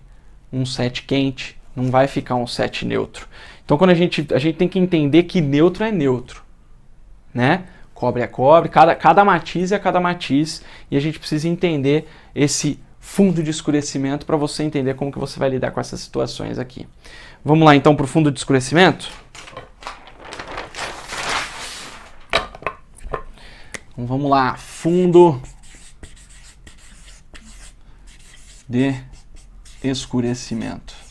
quente, não vai ficar um 7 neutro. Então quando a gente tem que entender que neutro é neutro, né? Cobre é cobre, cada matiz é cada matiz, e a gente precisa entender esse fundo de escurecimento para você entender como que você vai lidar com essas situações aqui. Vamos lá então para o fundo de escurecimento? Então, vamos lá, fundo de escurecimento.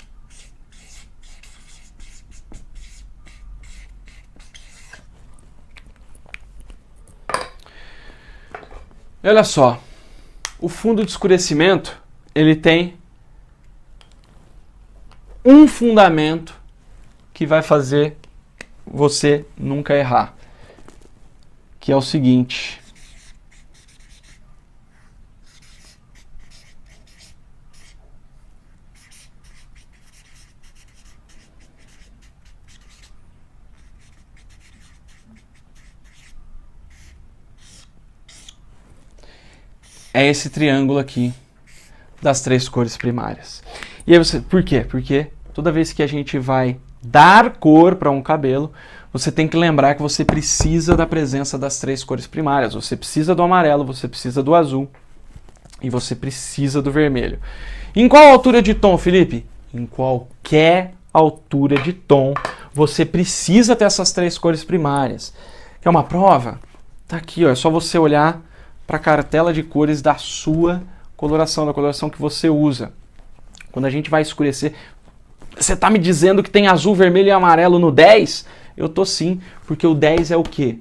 Olha só, o fundo de escurecimento, ele tem um fundamento que vai fazer você nunca errar, que é o seguinte: é esse triângulo aqui das 3 cores primárias. E aí por quê? Porque toda vez que a gente vai dar cor para um cabelo, você tem que lembrar que você precisa da presença das 3 cores primárias. Você precisa do amarelo, você precisa do azul e você precisa do vermelho. Em qual altura de tom, Felipe? Em qualquer altura de tom, você precisa ter essas 3 cores primárias. Quer uma prova? Tá aqui, ó, é só você olhar para a cartela de cores da sua coloração, da coloração que você usa. Quando a gente vai escurecer, você está me dizendo que tem azul, vermelho e amarelo no 10? Eu tô sim, porque o 10 é o quê?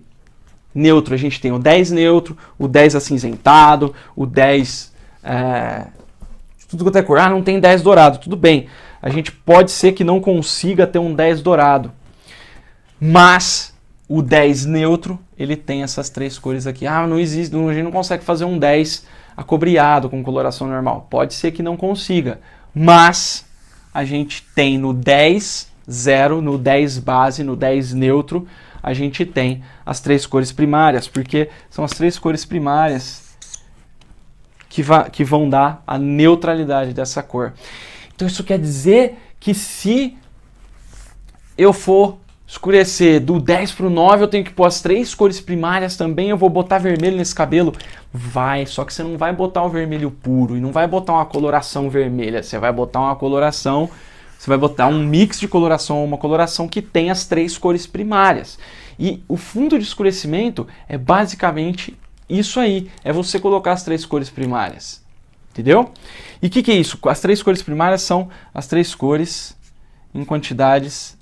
Neutro. A gente tem o 10 neutro, o 10 acinzentado, o 10... tudo quanto é cor. Ah, não tem 10 dourado. Tudo bem. A gente pode ser que não consiga ter um 10 dourado. Mas o 10 neutro, ele tem essas 3 cores aqui. Ah, não existe, a gente não consegue fazer um 10 acobreado com coloração normal. Pode ser que não consiga, mas a gente tem no 10 zero, no 10 base, no 10 neutro, a gente tem as 3 cores primárias, porque são as 3 cores primárias que vão dar a neutralidade dessa cor. Então isso quer dizer que se eu for escurecer do 10 para o 9, eu tenho que pôr as 3 cores primárias também, eu vou botar vermelho nesse cabelo? Vai, só que você não vai botar um vermelho puro e não vai botar uma coloração vermelha, você vai botar uma coloração, você vai botar um mix de coloração, uma coloração que tem as 3 cores primárias. E o fundo de escurecimento é basicamente isso aí, é você colocar as 3 cores primárias, entendeu? E o que é isso? As 3 cores primárias são as 3 cores em quantidades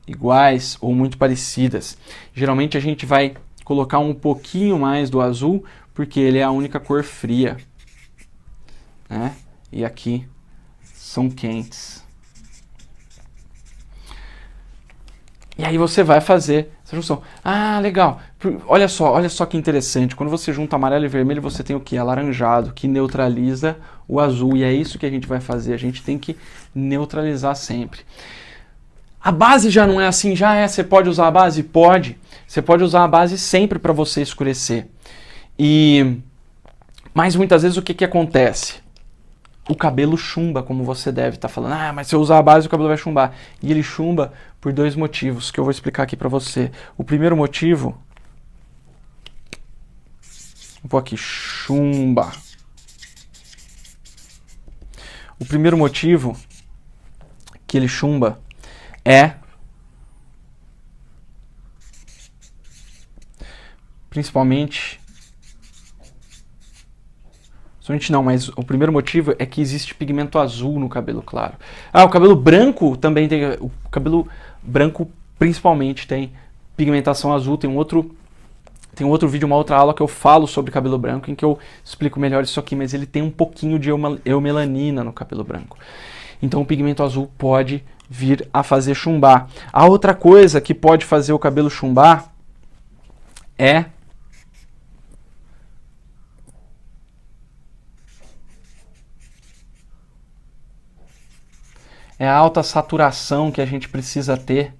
iguais ou muito parecidas. Geralmente a gente vai colocar um pouquinho mais do azul, porque ele é a única cor fria, né? E aqui são quentes. E aí você vai fazer essa junção. Ah, legal. Olha só que interessante. Quando você junta amarelo e vermelho, você tem o que? Alaranjado, que neutraliza o azul. E é isso que a gente vai fazer. A gente tem que neutralizar sempre. A base já não é assim? Já é. Você pode usar a base? Pode. Você pode usar a base sempre para você escurecer. Mas muitas vezes o que acontece? O cabelo chumba, como você deve estar falando. Ah, mas se eu usar a base o cabelo vai chumbar. E ele chumba por 2 motivos, que eu vou explicar aqui para você. O primeiro motivo... Vou aqui, chumba. O primeiro motivo que ele chumba é... Principalmente não, mas o primeiro motivo é que existe pigmento azul no cabelo claro. Ah, o cabelo branco também tem... O cabelo branco principalmente tem pigmentação azul. Tem um outro vídeo, uma outra aula que eu falo sobre cabelo branco, em que eu explico melhor isso aqui, mas ele tem um pouquinho de eumelanina no cabelo branco. Então o pigmento azul pode vir a fazer chumbar. A outra coisa que pode fazer o cabelo chumbar é é a alta saturação que a gente precisa ter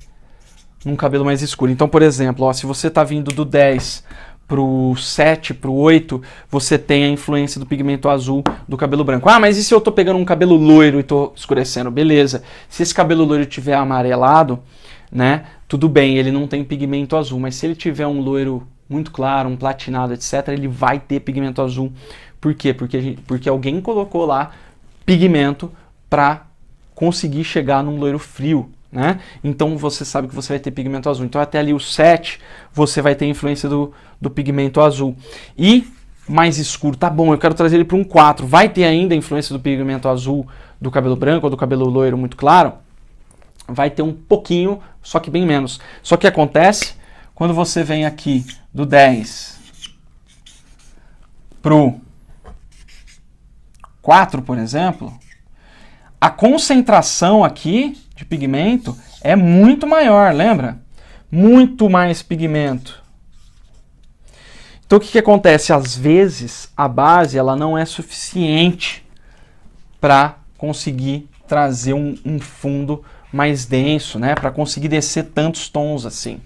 num cabelo mais escuro. Então, por exemplo, ó, se você está vindo do 10 pro 7, pro 8, você tem a influência do pigmento azul do cabelo branco. Ah, mas e se eu tô pegando um cabelo loiro e tô escurecendo? Beleza. Se esse cabelo loiro tiver amarelado, né, tudo bem, ele não tem pigmento azul, mas se ele tiver um loiro muito claro, um platinado, etc., ele vai ter pigmento azul. Por quê? Porque alguém colocou lá pigmento para conseguir chegar num loiro frio, né? Então você sabe que você vai ter pigmento azul. Então até ali o 7 você vai ter influência do pigmento azul. E mais escuro, tá bom, eu quero trazer ele para um 4. Vai ter ainda a influência do pigmento azul do cabelo branco ou do cabelo loiro muito claro? Vai ter um pouquinho, só que bem menos. Só que acontece quando você vem aqui do 10 pro 4, por exemplo, a concentração aqui de pigmento é muito maior, lembra? Muito mais pigmento. Então o que acontece? Às vezes a base ela não é suficiente para conseguir trazer um fundo mais denso, né? Para conseguir descer tantos tons assim.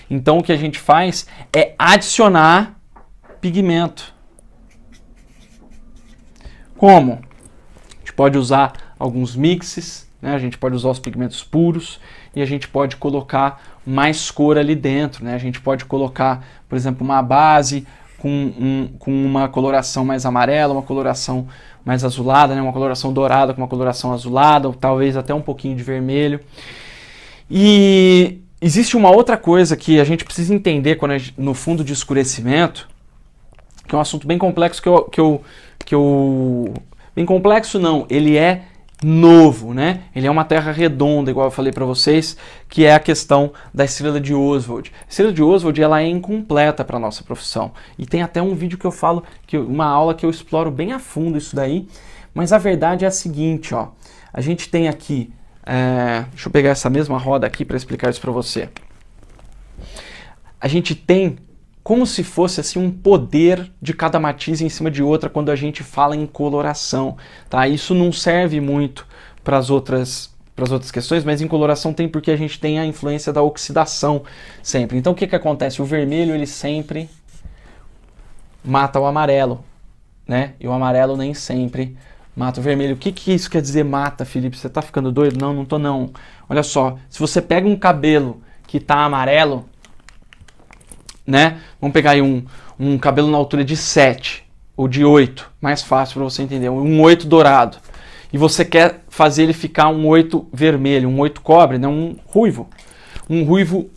Então o que a gente faz é adicionar pigmento. Como? A gente pode usar alguns mixes, né? A gente pode usar os pigmentos puros e a gente pode colocar mais cor ali dentro, né? A gente pode colocar, por exemplo, uma base com uma coloração mais amarela, uma coloração mais azulada, né? Uma coloração dourada com uma coloração azulada, ou talvez até um pouquinho de vermelho. E existe uma outra coisa que a gente precisa entender quando no fundo de escurecimento, que é um assunto bem complexo bem complexo não, ele é novo, né? Ele é uma terra redonda, igual eu falei para vocês, que é a questão da estrela de Oswald. A estrela de Oswald, ela é incompleta para nossa profissão. E tem até um vídeo que eu falo, uma aula que eu exploro bem a fundo isso daí, mas a verdade é a seguinte, ó. A gente tem aqui, deixa eu pegar essa mesma roda aqui para explicar isso para você. A gente tem como se fosse assim um poder de cada matiz em cima de outra quando a gente fala em coloração, tá? Isso não serve muito para as outras questões, mas em coloração tem porque a gente tem a influência da oxidação sempre. Então o que acontece? O vermelho ele sempre mata o amarelo, né? E o amarelo nem sempre mata o vermelho. O que isso quer dizer mata, Felipe? Você tá ficando doido? Não, não tô não. Olha só, se você pega um cabelo que tá amarelo, né? Vamos pegar aí um cabelo na altura de 7 ou de 8, mais fácil para você entender, um 8 dourado. E você quer fazer ele ficar um 8 vermelho, um 8 cobre, né? Um ruivo. Um ruivo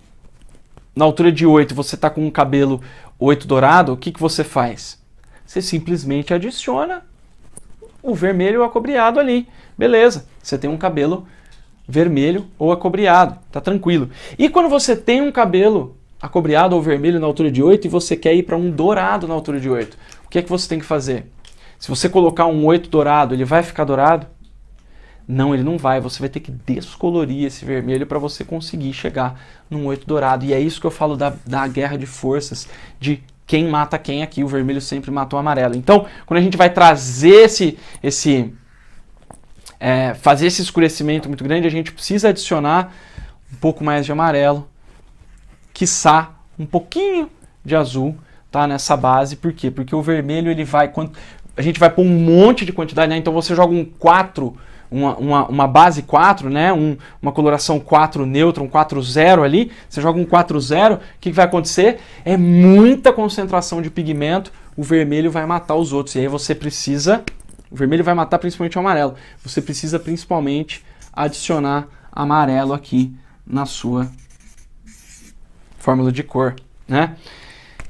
na altura de 8, você está com um cabelo 8 dourado, o que você faz? Você simplesmente adiciona o vermelho acobreado ali. Beleza, você tem um cabelo vermelho ou acobreado, tá tranquilo. E quando você tem um cabelo acobreado ou vermelho na altura de 8 e você quer ir para um dourado na altura de 8. O que é que você tem que fazer? Se você colocar um 8 dourado, ele vai ficar dourado? Não, ele não vai. Você vai ter que descolorir esse vermelho para você conseguir chegar num 8 dourado. E é isso que eu falo da guerra de forças, de quem mata quem aqui. O vermelho sempre matou o amarelo. Então, quando a gente vai trazer fazer esse escurecimento muito grande, a gente precisa adicionar um pouco mais de amarelo, quiçá um pouquinho de azul, tá, nessa base. Por quê? Porque o vermelho ele vai, a gente vai pôr um monte de quantidade, né? Então você joga um 4, uma base 4, né? Uma coloração 4 neutra, um 4-0 ali, você joga um 4-0, o que vai acontecer? É muita concentração de pigmento, o vermelho vai matar os outros, e aí você precisa, o vermelho vai matar principalmente o amarelo, você precisa principalmente adicionar amarelo aqui na sua fórmula de cor, né?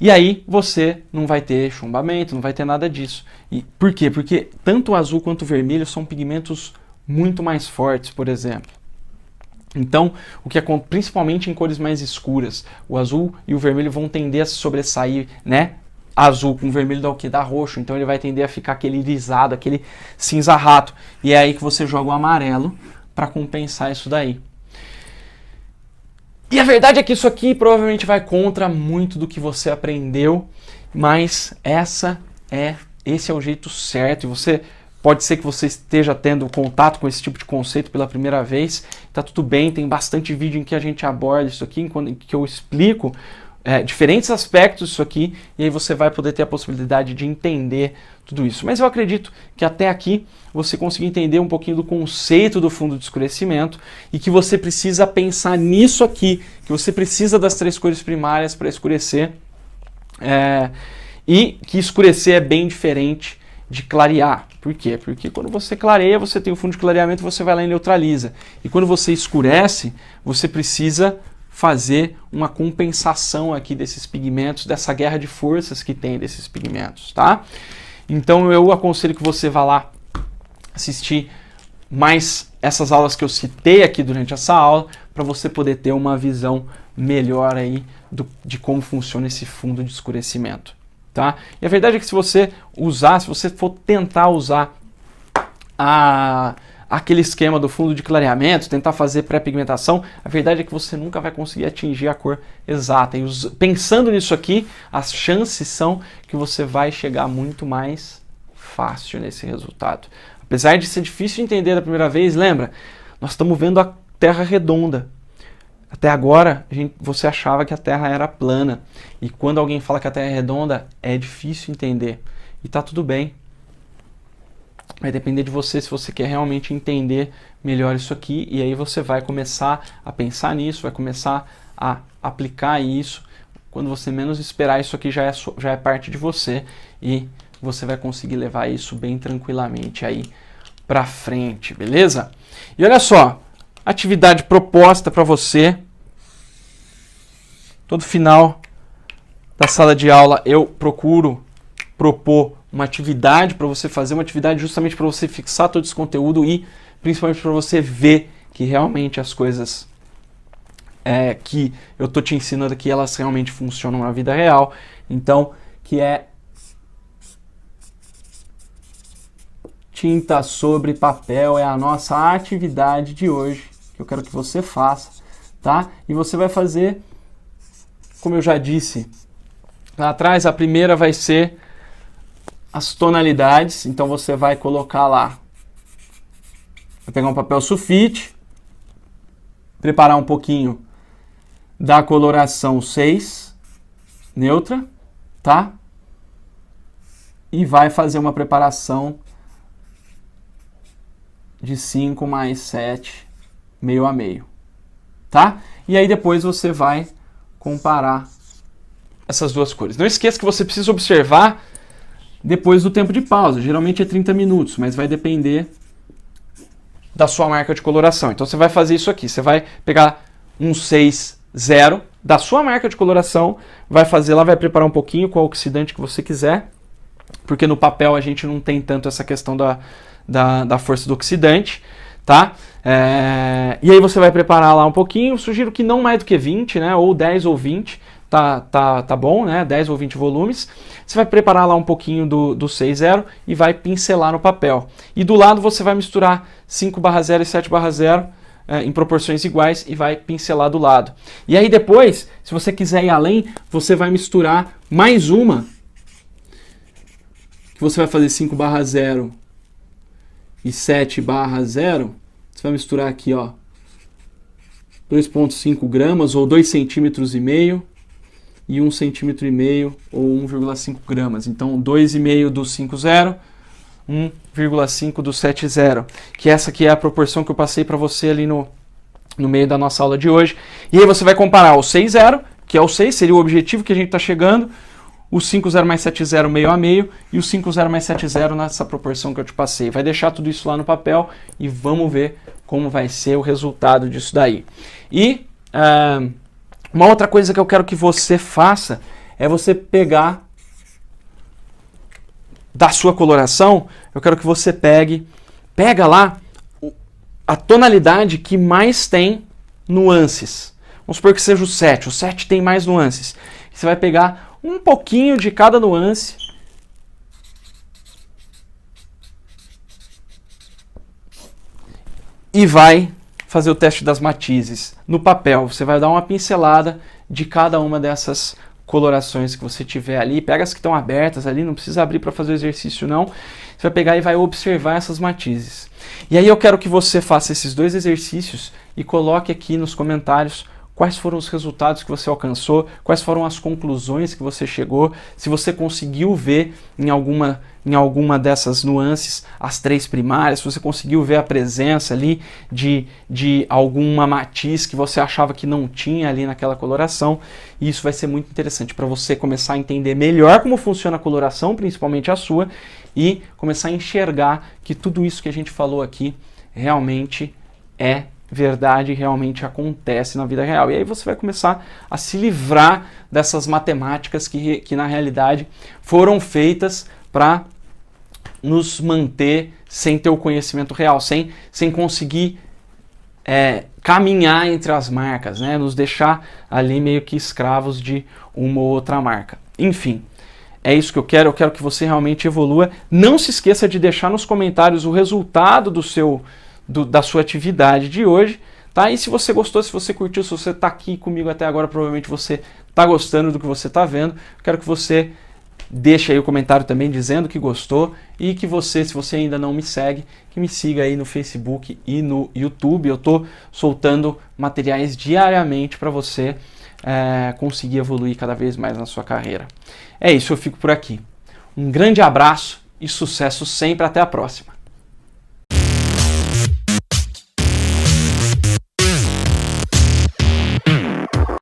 E aí você não vai ter chumbamento, não vai ter nada disso. E por quê? Porque tanto o azul quanto o vermelho são pigmentos muito mais fortes, por exemplo. Então, o que acontece, principalmente em cores mais escuras, o azul e o vermelho vão tender a se sobressair, né? Azul com vermelho dá o quê? Dá roxo, então ele vai tender a ficar aquele irisado, aquele cinza rato. E é aí que você joga o amarelo para compensar isso daí. E a verdade é que isso aqui provavelmente vai contra muito do que você aprendeu, mas esse é o jeito certo. E você Pode ser que você esteja tendo contato com esse tipo de conceito pela primeira vez. Tá tudo bem, tem bastante vídeo em que a gente aborda isso aqui, em que eu explico diferentes aspectos disso aqui, e aí você vai poder ter a possibilidade de entender tudo isso. Mas eu acredito que até aqui você conseguiu entender um pouquinho do conceito do fundo de escurecimento e que você precisa pensar nisso aqui, que você precisa das 3 cores primárias para escurecer, e que escurecer é bem diferente de clarear. Por quê? Porque quando você clareia, você tem o fundo de clareamento, você vai lá e neutraliza. E quando você escurece, você precisa fazer uma compensação aqui desses pigmentos, dessa guerra de forças que tem desses pigmentos, tá? Então eu aconselho que você vá lá assistir mais essas aulas que eu citei aqui durante essa aula, para você poder ter uma visão melhor aí de como funciona esse fundo de escurecimento. Tá? E a verdade é que se você for tentar usar aquele esquema do fundo de clareamento, tentar fazer pré-pigmentação, a verdade é que você nunca vai conseguir atingir a cor exata. E pensando nisso aqui, as chances são que você vai chegar muito mais fácil nesse resultado. Apesar de ser difícil de entender da primeira vez, lembra? Nós estamos vendo a Terra redonda. Até agora, você achava que a Terra era plana. E quando alguém fala que a Terra é redonda, é difícil entender. E tá tudo bem. Vai depender de você se você quer realmente entender melhor isso aqui. E aí você vai começar a pensar nisso, vai começar a aplicar isso. Quando você menos esperar, isso aqui já é parte de você. E você vai conseguir levar isso bem tranquilamente aí pra frente, beleza? E olha só, atividade proposta para você. Todo final da sala de aula eu procuro propor uma atividade para você fazer, uma atividade justamente para você fixar todo esse conteúdo e principalmente para você ver que realmente as coisas que eu tô te ensinando aqui, elas realmente funcionam na vida real. Então, que é tinta sobre papel, é a nossa atividade de hoje, que eu quero que você faça, tá? E você vai fazer, como eu já disse lá atrás, a primeira vai ser as tonalidades. Então você vai colocar lá, vai pegar um papel sulfite, preparar um pouquinho da coloração 6, neutra, tá? E vai fazer uma preparação de 5 mais 7, meio a meio, tá? E aí depois você vai comparar essas duas cores. Não esqueça que você precisa observar depois do tempo de pausa. Geralmente é 30 minutos, mas vai depender da sua marca de coloração. Então você vai fazer isso aqui. Você vai pegar um 6,0 da sua marca de coloração, vai fazer lá, vai preparar um pouquinho com o oxidante que você quiser, porque no papel a gente não tem tanto essa questão da força do oxidante, tá? E aí você vai preparar lá um pouquinho, sugiro que não mais do que 20, né? Ou 10 ou 20, tá bom, né? 10 ou 20 volumes. Você vai preparar lá um pouquinho do 6,0 e vai pincelar no papel. E do lado você vai misturar 5/0 e 7/0 em proporções iguais e vai pincelar do lado. E aí depois, se você quiser ir além, você vai misturar mais uma, que você vai fazer 5/0 e 7/0, você vai misturar aqui, ó, 2,5 gramas ou 2,5 cm e 1,5 cm ou 1,5 gramas. Então 2,5 do 5,0, 1,5 do 7,0, que essa aqui é a proporção que eu passei para você ali no meio da nossa aula de hoje. E aí você vai comparar o 6,0, que é o 6, seria o objetivo que a gente está chegando, o 5,0 mais 7,0 meio a meio e o 5,0 mais 7,0 nessa proporção que eu te passei. Vai deixar tudo isso lá no papel e vamos ver como vai ser o resultado disso daí. E uma outra coisa que eu quero que você faça é você pegar da sua coloração, eu quero que você pega lá a tonalidade que mais tem nuances. Vamos supor que seja o 7. O 7 tem mais nuances. Você vai pegar um pouquinho de cada nuance e vai fazer o teste das matizes no papel. Você vai dar uma pincelada de cada uma dessas colorações que você tiver ali, pega as que estão abertas ali, não precisa abrir para fazer o exercício não, você vai pegar e vai observar essas matizes. E aí eu quero que você faça esses 2 exercícios e coloque aqui nos comentários quais foram os resultados que você alcançou, quais foram as conclusões que você chegou, se você conseguiu ver em alguma dessas nuances as 3 primárias, se você conseguiu ver a presença ali de alguma matiz que você achava que não tinha ali naquela coloração. E isso vai ser muito interessante para você começar a entender melhor como funciona a coloração, principalmente a sua, e começar a enxergar que tudo isso que a gente falou aqui realmente é verdade, realmente acontece na vida real. E aí você vai começar a se livrar dessas matemáticas que na realidade foram feitas para nos manter sem ter o conhecimento real, sem conseguir caminhar entre as marcas, né? Nos deixar ali meio que escravos de uma ou outra marca. Enfim, é isso que eu quero que você realmente evolua. Não se esqueça de deixar nos comentários o resultado da sua atividade de hoje, tá? E se você gostou, se você curtiu, se você está aqui comigo até agora, provavelmente você está gostando do que você está vendo. Quero que você deixe aí o comentário também dizendo que gostou e que você, se você ainda não me segue, que me siga aí no Facebook e no YouTube. Eu estou soltando materiais diariamente para você conseguir evoluir cada vez mais na sua carreira. É isso, eu fico por aqui. Um grande abraço e sucesso sempre, até a próxima!